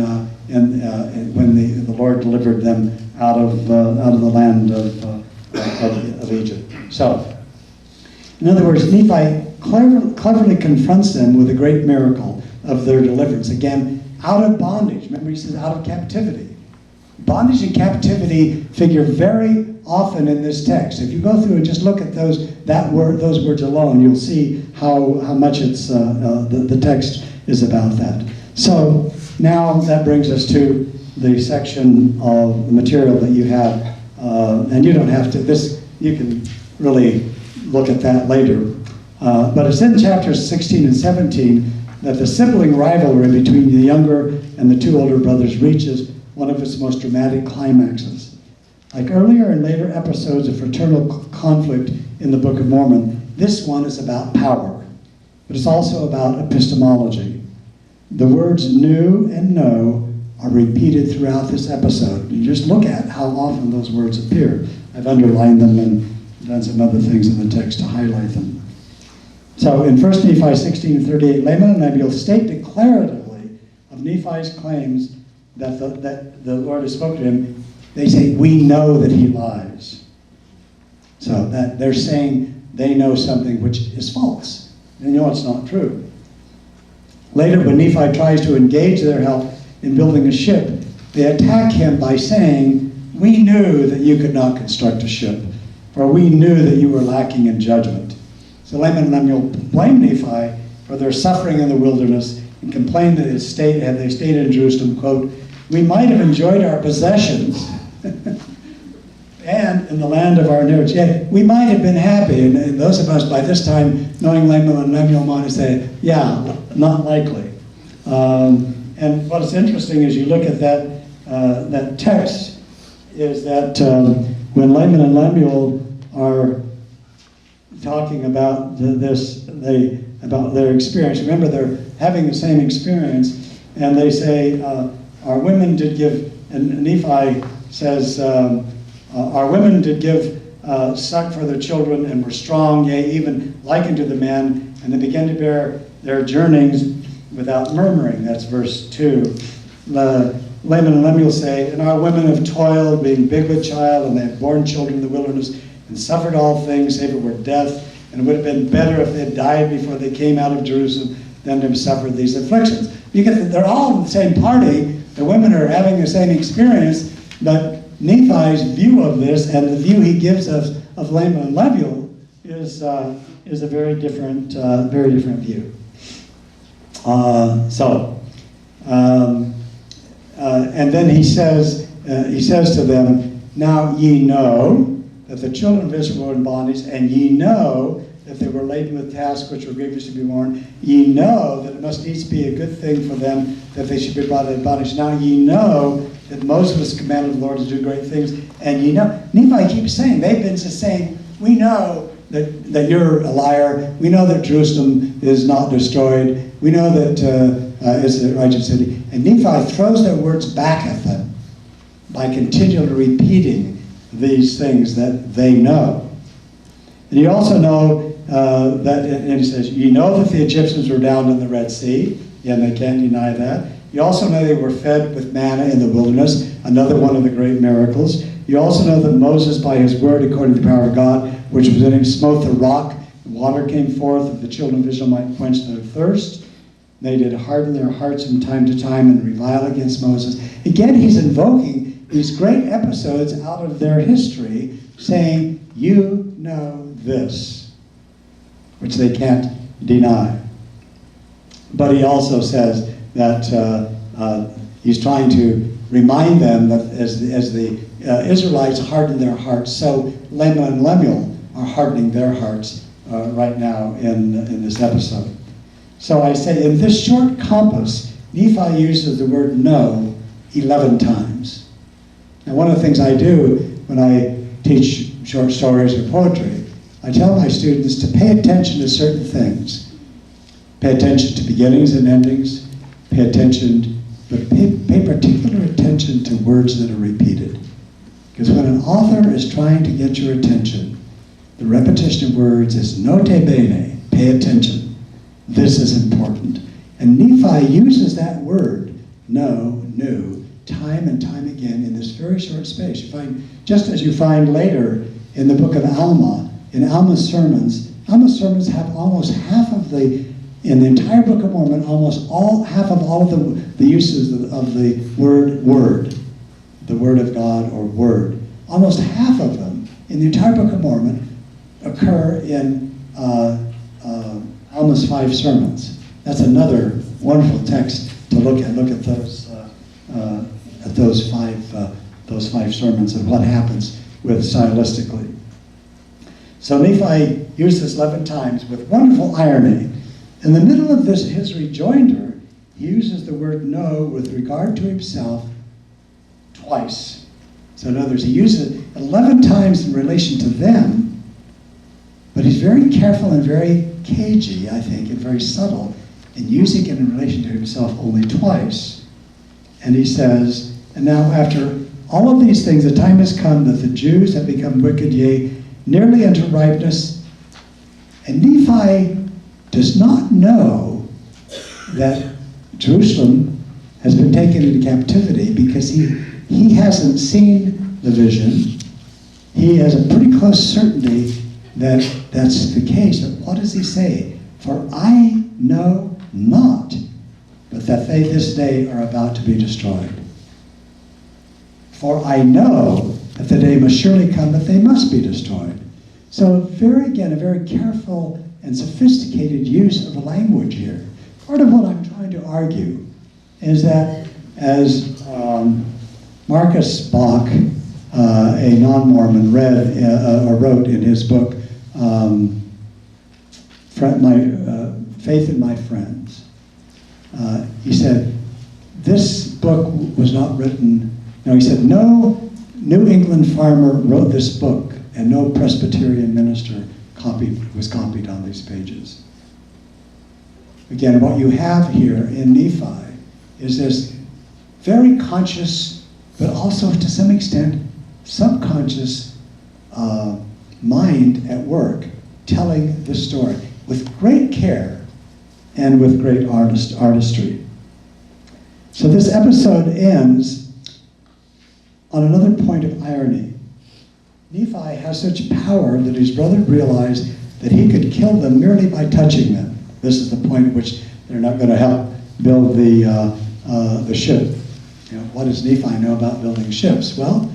the Lord delivered them out of the land of Egypt. So, in other words, Nephi cleverly confronts them with a great miracle of their deliverance. Again, out of bondage. Remember, he says out of captivity. Bondage and captivity figure very often in this text. If you go through and just look at those words alone, you'll see how much it's the text is about that. So now that brings us to the section of the material that you have, and you don't have to. You can really look at that later. But it's in chapters 16 and 17 that the sibling rivalry between the younger and the two older brothers reaches one of its most dramatic climaxes. Like earlier and later episodes of fraternal conflict in the Book of Mormon, this one is about power, but it's also about epistemology. The words knew and know are repeated throughout this episode. You just look at how often those words appear. I've underlined them and done some other things in the text to highlight them. So in 1 Nephi 16:38, Laman and Lemuel state declaratively of Nephi's claims that the Lord has spoken to him. They say, we know that he lies. So that they're saying they know something which is false. They know it's not true. Later, when Nephi tries to engage their help in building a ship, they attack him by saying, we knew that you could not construct a ship, for we knew that you were lacking in judgment. So Laman and Lemuel blame Nephi for their suffering in the wilderness and complain that had they stayed in Jerusalem, quote, we might have enjoyed our possessions and in the land of our inheritance. Yeah, we might have been happy. And those of us by this time, knowing Laman and Lemuel, might say, yeah, not likely. And what's interesting is you look at that text is that when Laman and Lemuel are talking about about their experience, remember they're having the same experience, and they say, our women did give, and Nephi says, our women did give suck for their children and were strong, yea, even likened to the men, and they began to bear their journeyings without murmuring. That's verse 2. Laman and Lemuel say, and our women have toiled, being big with child, and they have borne children in the wilderness, and suffered all things, save it were death, and it would have been better if they had died before they came out of Jerusalem than to have suffered these afflictions. They're all in the same party. The women are having the same experience, but Nephi's view of this and the view he gives us of Laman and Lemuel is a very different view. And then he says to them, now ye know that the children of Israel were in bondage, and ye know that they were laden with tasks which were grievous to be borne. Ye know that it must needs be a good thing for them that they should be brought into bondage. Now ye know that Moses was commanded of the Lord to do great things, and ye know. Nephi keeps saying, they've been just saying, we know that you're a liar. We know that Jerusalem is not destroyed. We know that it's a righteous city. And Nephi throws their words back at them by continually repeating these things that they know. And you also know and he says, you know that the Egyptians were down in the Red Sea. Yeah, and they can't deny that. You also know they were fed with manna in the wilderness, another one of the great miracles. You also know that Moses, by his word, according to the power of God, which was in him, smote the rock, and water came forth, that the children of Israel might quench their thirst. They did harden their hearts from time to time and revile against Moses. Again, he's invoking these great episodes out of their history, saying, you know this, which they can't deny. But he also says that he's trying to remind them that as the Israelites hardened their hearts, so Laman and Lemuel are hardening their hearts right now in this episode. So I say, in this short compass, Nephi uses the word know 11 times. Now, one of the things I do when I teach short stories or poetry, I tell my students to pay attention to certain things. Pay attention to beginnings and endings. Pay attention, but pay particular attention to words that are repeated. Because when an author is trying to get your attention, the repetition of words is note bene, pay attention. This is important. And Nephi uses that word, know, knew, time and time again in this very short space. You find, just as you find later in the book of Alma, in Alma's sermons have almost half of the in the entire Book of Mormon, half of all of the uses of the word, the Word of God or word, almost half of them in the entire Book of Mormon occur in almost 5 sermons. That's another wonderful text to look at. Look at those five sermons and what happens with stylistically. So Nephi used this 11 times with wonderful irony. In the middle of his rejoinder, he uses the word "know" with regard to himself twice. So in other words, he uses it 11 times in relation to them, but he's very careful and very cagey, I think, and very subtle in using it in relation to himself only twice. And he says, "And now after all of these things, the time has come that the Jews have become wicked, yea, nearly unto ripeness." And Nephi does not know that Jerusalem has been taken into captivity because he hasn't seen the vision. He has a pretty close certainty that that's the case. But what does he say? "For I know not, but that they this day are about to be destroyed. For I know that the day must surely come that they must be destroyed." So again, a very careful and sophisticated use of the language here. Part of what I'm trying to argue is that, as Marcus Bach, a non-Mormon, wrote in his book, Faith in My Friends, he said, this book was not written, he said, no New England farmer wrote this book, and no Presbyterian minister was copied on these pages. Again, what you have here in Nephi is this very conscious, but also to some extent subconscious mind at work, telling this story with great care and with great artistry. So this episode ends on another point of irony. Nephi has such power that his brother realized that he could kill them merely by touching them. This is the point at which they're not going to help build the ship. What does Nephi know about building ships? Well,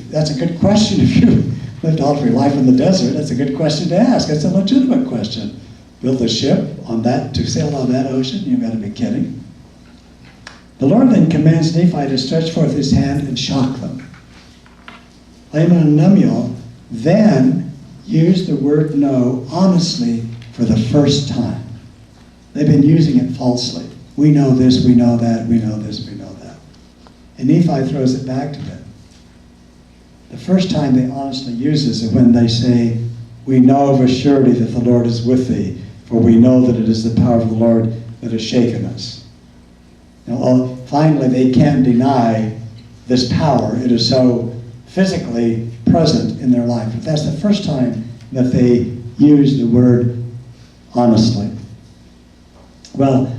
that's a good question. If you lived all of your life in the desert, that's a good question to ask. That's a legitimate question. Build a ship to sail on that ocean? You've got to be kidding. The Lord then commands Nephi to stretch forth his hand and shock them. Laman and Lemuel then use the word "know" honestly for the first time. They've been using it falsely. We know this, we know that, we know this, we know that. And Nephi throws it back to them. The first time they honestly use this is when they say, "We know of a surety that the Lord is with thee, for we know that it is the power of the Lord that has shaken us." Now, finally, they can't deny this power. It is so physically present in their life. But that's the first time that they use the word honestly. Well,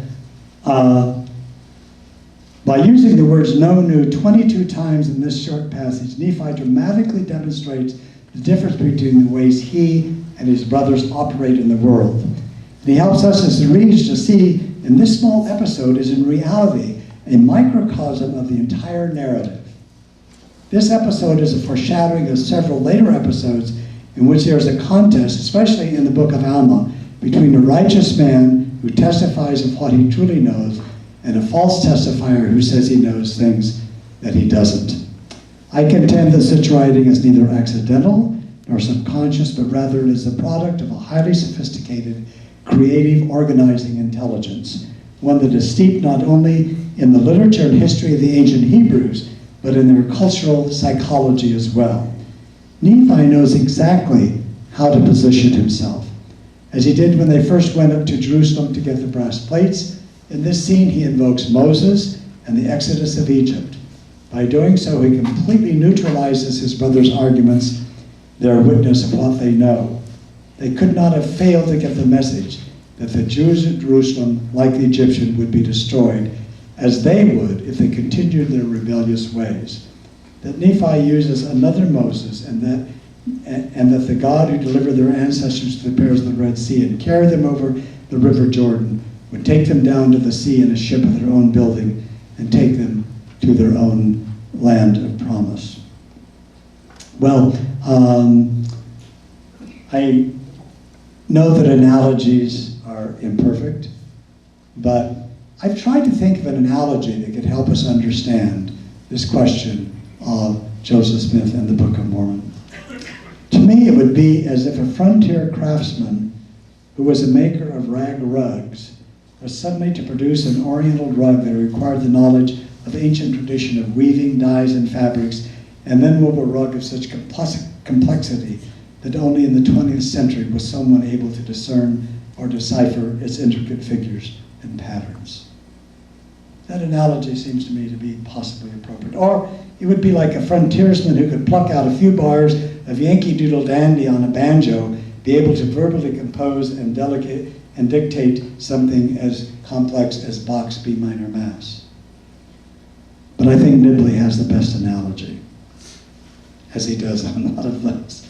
by using the words "know," "knew" 22 times in this short passage, Nephi dramatically demonstrates the difference between the ways he and his brothers operate in the world. And he helps us as Rees to see in this small episode is in reality a microcosm of the entire narrative. This episode is a foreshadowing of several later episodes in which there is a contest, especially in the book of Alma, between a righteous man who testifies of what he truly knows and a false testifier who says he knows things that he doesn't. I contend that such writing is neither accidental nor subconscious, but rather it is the product of a highly sophisticated, creative, organizing intelligence, one that is steeped not only in the literature and history of the ancient Hebrews, but in their cultural psychology as well. Nephi knows exactly how to position himself, as he did when they first went up to Jerusalem to get the brass plates. In this scene, he invokes Moses and the Exodus of Egypt. By doing so, he completely neutralizes his brother's arguments, their witness of what they know. They could not have failed to get the message that the Jews at Jerusalem, like the Egyptian, would be destroyed, as they would if they continued their rebellious ways. That Nephi uses another Moses, and that the God who delivered their ancestors to the perils of the Red Sea and carried them over the River Jordan, would take them down to the sea in a ship of their own building and take them to their own land of promise. Well, I know that analogies are imperfect, but I've tried to think of an analogy that could help us understand this question of Joseph Smith and the Book of Mormon. To me, it would be as if a frontier craftsman who was a maker of rag rugs was suddenly to produce an oriental rug that required the knowledge of ancient tradition of weaving, dyes, and fabrics, and then wove a rug of such complexity that only in the 20th century was someone able to discern or decipher its intricate figures and patterns. That analogy seems to me to be possibly appropriate. Or it would be like a frontiersman who could pluck out a few bars of Yankee Doodle Dandy on a banjo, be able to verbally compose and dictate something as complex as Bach's B minor Mass. But I think Nibley has the best analogy, as he does on a lot of those.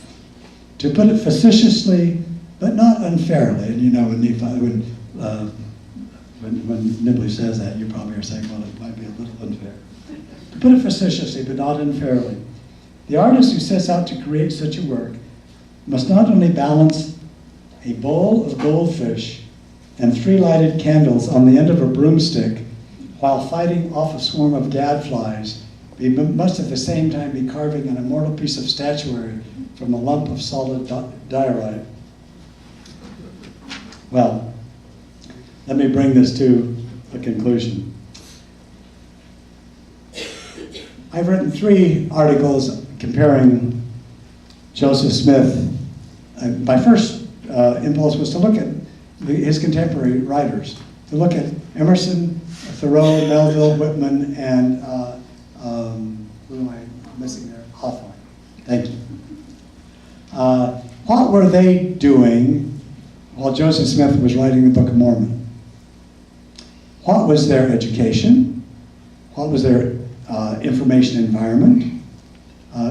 To put it facetiously, but not unfairly, and you know, when Nibley says that, you probably are saying, well, it might be a little unfair. To put it facetiously, but not unfairly, the artist who sets out to create such a work must not only balance a bowl of goldfish and 3 lighted candles on the end of a broomstick while fighting off a swarm of gadflies, he must at the same time be carving an immortal piece of statuary from a lump of solid diorite. Well, let me bring this to a conclusion. I've written 3 articles comparing Joseph Smith. My first impulse was to look at his contemporary writers, to look at Emerson, Thoreau, Melville, Whitman, and who am I missing there? Hawthorne. Thank you. What were they doing while Joseph Smith was writing the Book of Mormon? What was their education? What was their information environment?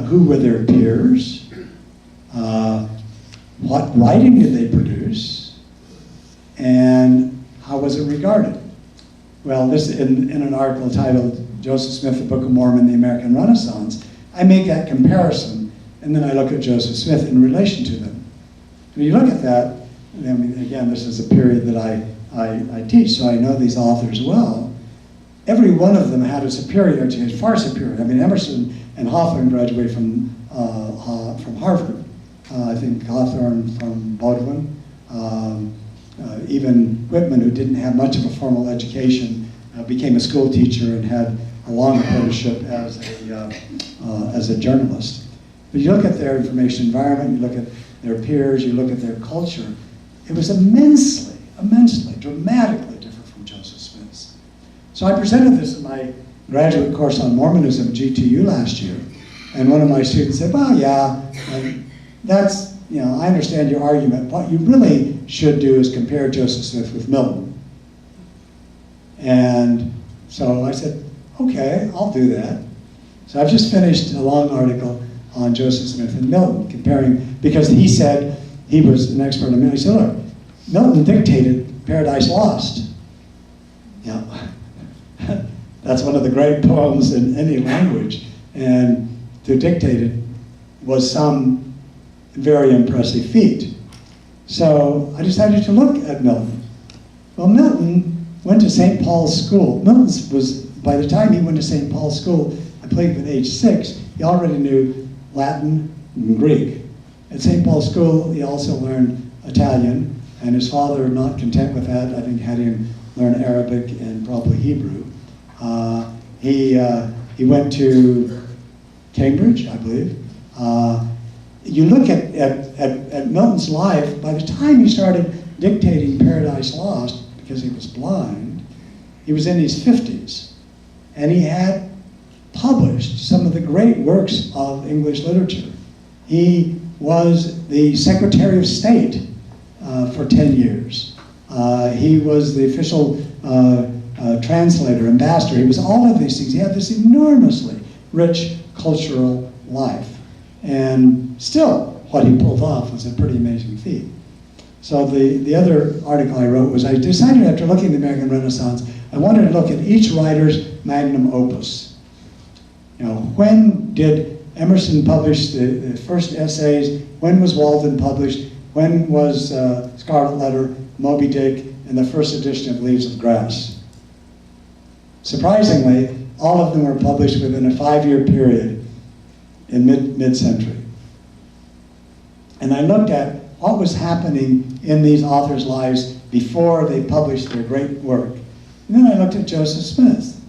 Who were their peers? What writing did they produce? And how was it regarded? Well, this in an article titled Joseph Smith, the Book of Mormon, the American Renaissance, I make that comparison, and then I look at Joseph Smith in relation to them. When you look at that, I mean, again, this is a period that I teach, so I know these authors well. Every one of them had a superiority, a far superior. I mean, Emerson and Hawthorne graduated from Harvard. I think Hawthorne from Baldwin. Even Whitman, who didn't have much of a formal education, became a school teacher and had a long apprenticeship as a journalist. But you look at their information environment, you look at their peers, you look at their culture, it was immensely, dramatically different from Joseph Smith's. So I presented this in my graduate course on Mormonism at GTU last year, and one of my students said, well, yeah, that's, you know, I understand your argument. What you really should do is compare Joseph Smith with Milton. And so I said, okay, I'll do that. So I've just finished a long article on Joseph Smith and Milton, comparing, because he said, he was an expert on Milton. He said, look, Milton dictated Paradise Lost. Yeah, that's one of the great poems in any language. And to dictate it was some very impressive feat. So I decided to look at Milton. Well, Milton went to St. Paul's School. Milton was, by the time he went to St. Paul's School, I believe at age 6, he already knew Latin and Greek. At St. Paul's School, he also learned Italian, and his father, not content with that, I think had him learn Arabic and probably Hebrew. He went to Cambridge, I believe. You look at Milton's life, by the time he started dictating Paradise Lost, because he was blind, he was in his 50s. And he had published some of the great works of English literature. He was the Secretary of State for 10 years. He was the official translator, ambassador. He was all of these things. He had this enormously rich cultural life. And still, what he pulled off was a pretty amazing feat. So the other article I wrote was, I decided after looking at the American Renaissance, I wanted to look at each writer's magnum opus. You know, when did Emerson publish the first essays? When was Walden published? When was Scarlet Letter, Moby Dick, and the first edition of Leaves of Grass? Surprisingly, all of them were published within a 5-year period in mid-century. And I looked at what was happening in these authors' lives before they published their great work. And then I looked at Joseph Smith.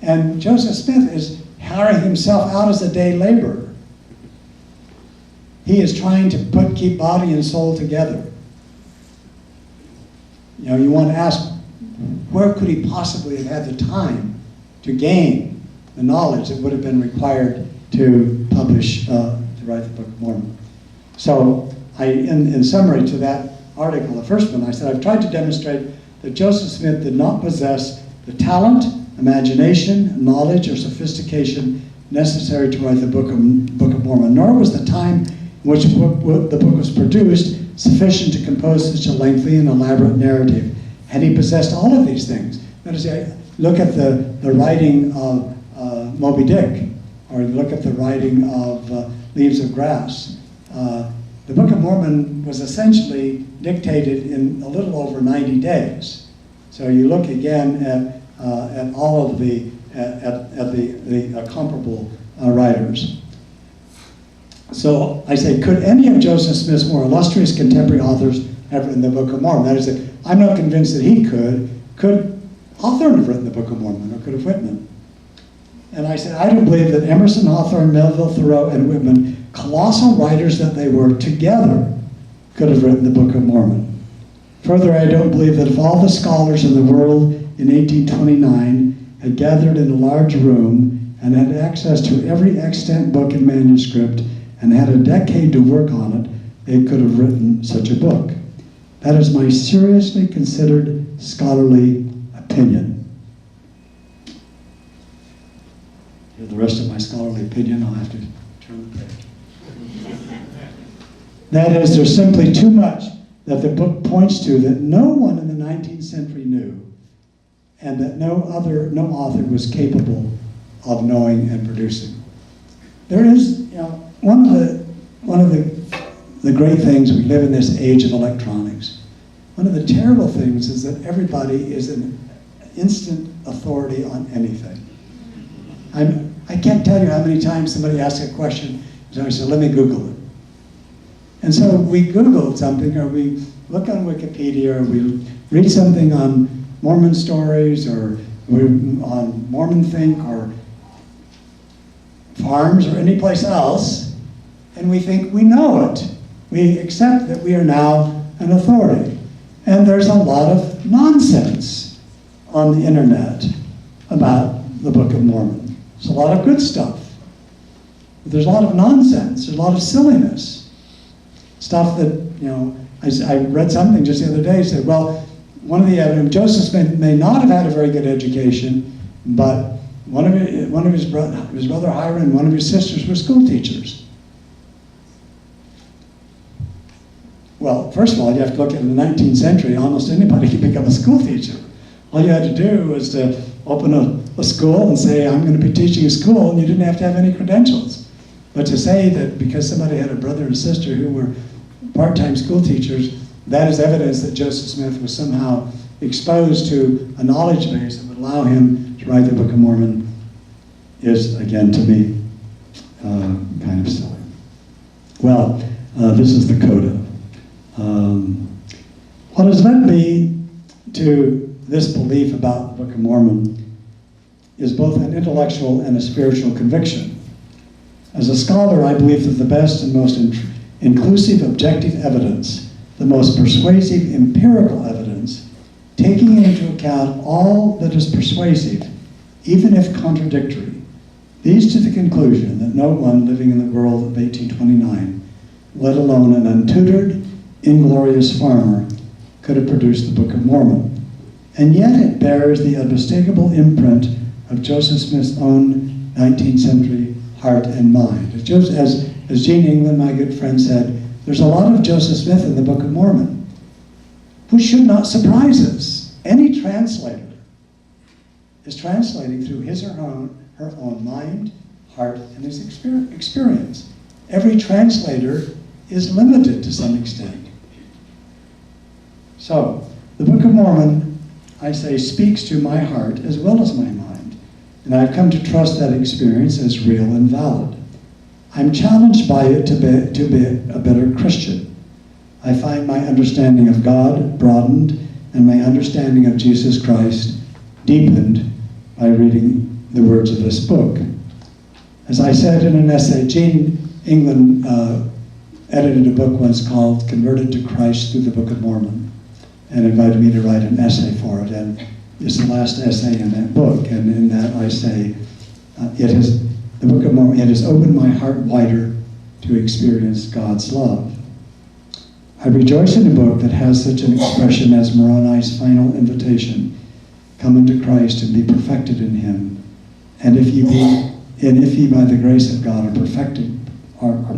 And Joseph Smith is hiring himself out as a day laborer. He is trying to keep body and soul together. You know, you want to ask, where could he possibly have had the time to gain the knowledge that would have been required to publish, to write the Book of Mormon? So, in summary to that article, the first one, I said, I've tried to demonstrate that Joseph Smith did not possess the talent, imagination, knowledge, or sophistication necessary to write the Book of Mormon, nor was the time in which the book was produced sufficient to compose such a lengthy and elaborate narrative. Had he possessed all of these things, that is, look at the writing of Moby Dick, or look at the writing of Leaves of Grass. The Book of Mormon was essentially dictated in a little over 90 days. So you look again at all of the comparable writers. So I say, could any of Joseph Smith's more illustrious contemporary authors have written the Book of Mormon? That is, that I'm not convinced that he could Hawthorne have written the Book of Mormon, or could have written it? And I said, I don't believe that Emerson, Hawthorne, Melville, Thoreau, and Whitman, colossal writers that they were together, could have written the Book of Mormon. Further, I don't believe that if all the scholars in the world in 1829 had gathered in a large room and had access to every extant book and manuscript and had a decade to work on it, they could have written such a book. That is my seriously considered scholarly opinion. For the rest of my scholarly opinion, I'll have to turn the page. That is, there's simply too much that the book points to that no one in the 19th century knew, and that no author was capable of knowing and producing. There is, you know, one of the great things, we live in this age of electronics. One of the terrible things is that everybody is an instant authority on anything. I can't tell you how many times somebody asks a question, so I said, let me Google it. And so we Googled something, or we look on Wikipedia, or we read something on Mormon stories, or on Mormon Think, or Farms, or any place else, and we think we know it. We accept that we are now an authority. And there's a lot of nonsense on the internet about the Book of Mormon. There's a lot of good stuff. But there's a lot of nonsense. There's a lot of silliness. Stuff that, you know, I read something just the other day, said, well, one of the evidence, Joseph Smith may not have had a very good education, but one of his brother Hiram and one of his sisters were school teachers. Well, first of all, you have to look at the 19th century. Almost anybody could become a school teacher. All you had to do was to open a school and say, I'm going to be teaching a school, and you didn't have to have any credentials. But to say that because somebody had a brother and sister who were part-time school teachers, that is evidence that Joseph Smith was somehow exposed to a knowledge base that would allow him to write the Book of Mormon is, again, to me, kind of silly. Well, this is the coda. What has led me to this belief about the Book of Mormon is both an intellectual and a spiritual conviction. As a scholar, I believe that the best and most inclusive objective evidence, the most persuasive empirical evidence, taking into account all that is persuasive, even if contradictory, leads to the conclusion that no one living in the world of 1829, let alone an untutored, inglorious farmer, could have produced the Book of Mormon. And yet it bears the unmistakable imprint of Joseph Smith's own 19th century heart and mind. As Gene England, my good friend, said, there's a lot of Joseph Smith in the Book of Mormon. which should not surprise us. Any translator is translating through his or her own mind, heart, and his experience. Every translator is limited to some extent. So, the Book of Mormon, I say, speaks to my heart as well as my mind, and I've come to trust that experience as real and valid. I'm challenged by it to be a better Christian. I find my understanding of God broadened and my understanding of Jesus Christ deepened by reading the words of this book. As I said in an essay, Gene England edited a book once called Converted to Christ Through the Book of Mormon, and invited me to write an essay for it, and it's the last essay in that book, and in that I say, the Book of Mormon, it has opened my heart wider to experience God's love. I rejoice in a book that has such an expression as Moroni's final invitation, come into Christ and be perfected in him, and if ye by the grace of God are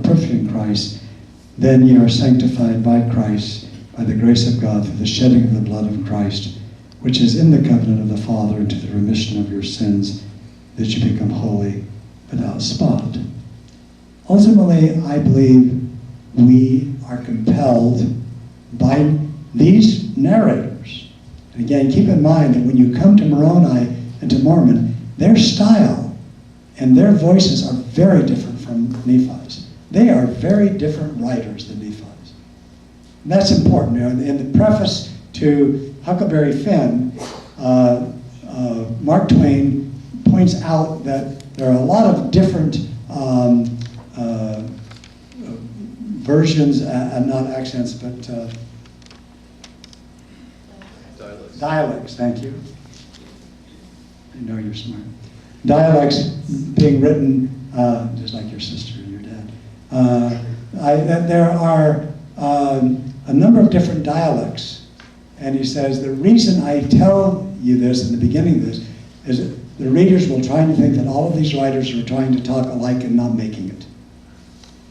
perfect in Christ, then ye are sanctified by Christ, by the grace of God, through the shedding of the blood of Christ, which is in the covenant of the Father, into the remission of your sins, that you become holy without spot. Ultimately, I believe we are compelled by these narrators. And again, keep in mind that when you come to Moroni and to Mormon, their style and their voices are very different from Nephi's. They are very different writers than Nephi's. And that's important. You know, in the preface to Huckleberry Finn, Mark Twain points out that there are a lot of different versions, not accents, but dialects, thank you. I know you're smart. Dialects being written, just like your sister and your dad. There are a number of different dialects. And he says, the reason I tell you this in the beginning of this is that the readers will try to think that all of these writers are trying to talk alike and not making it.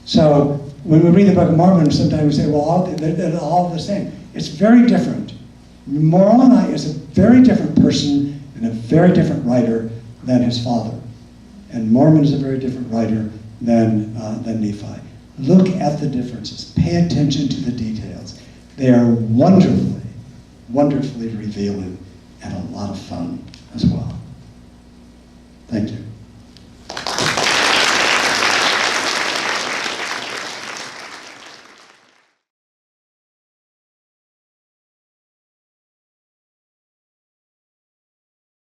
So when we read the Book of Mormon, sometimes we say, well, they're all the same. It's very different. Moroni is a very different person and a very different writer than his father. And Mormon is a very different writer than Nephi. Look at the differences. Pay attention to the details. They are wonderfully, wonderfully revealing and a lot of fun as well. Thank you.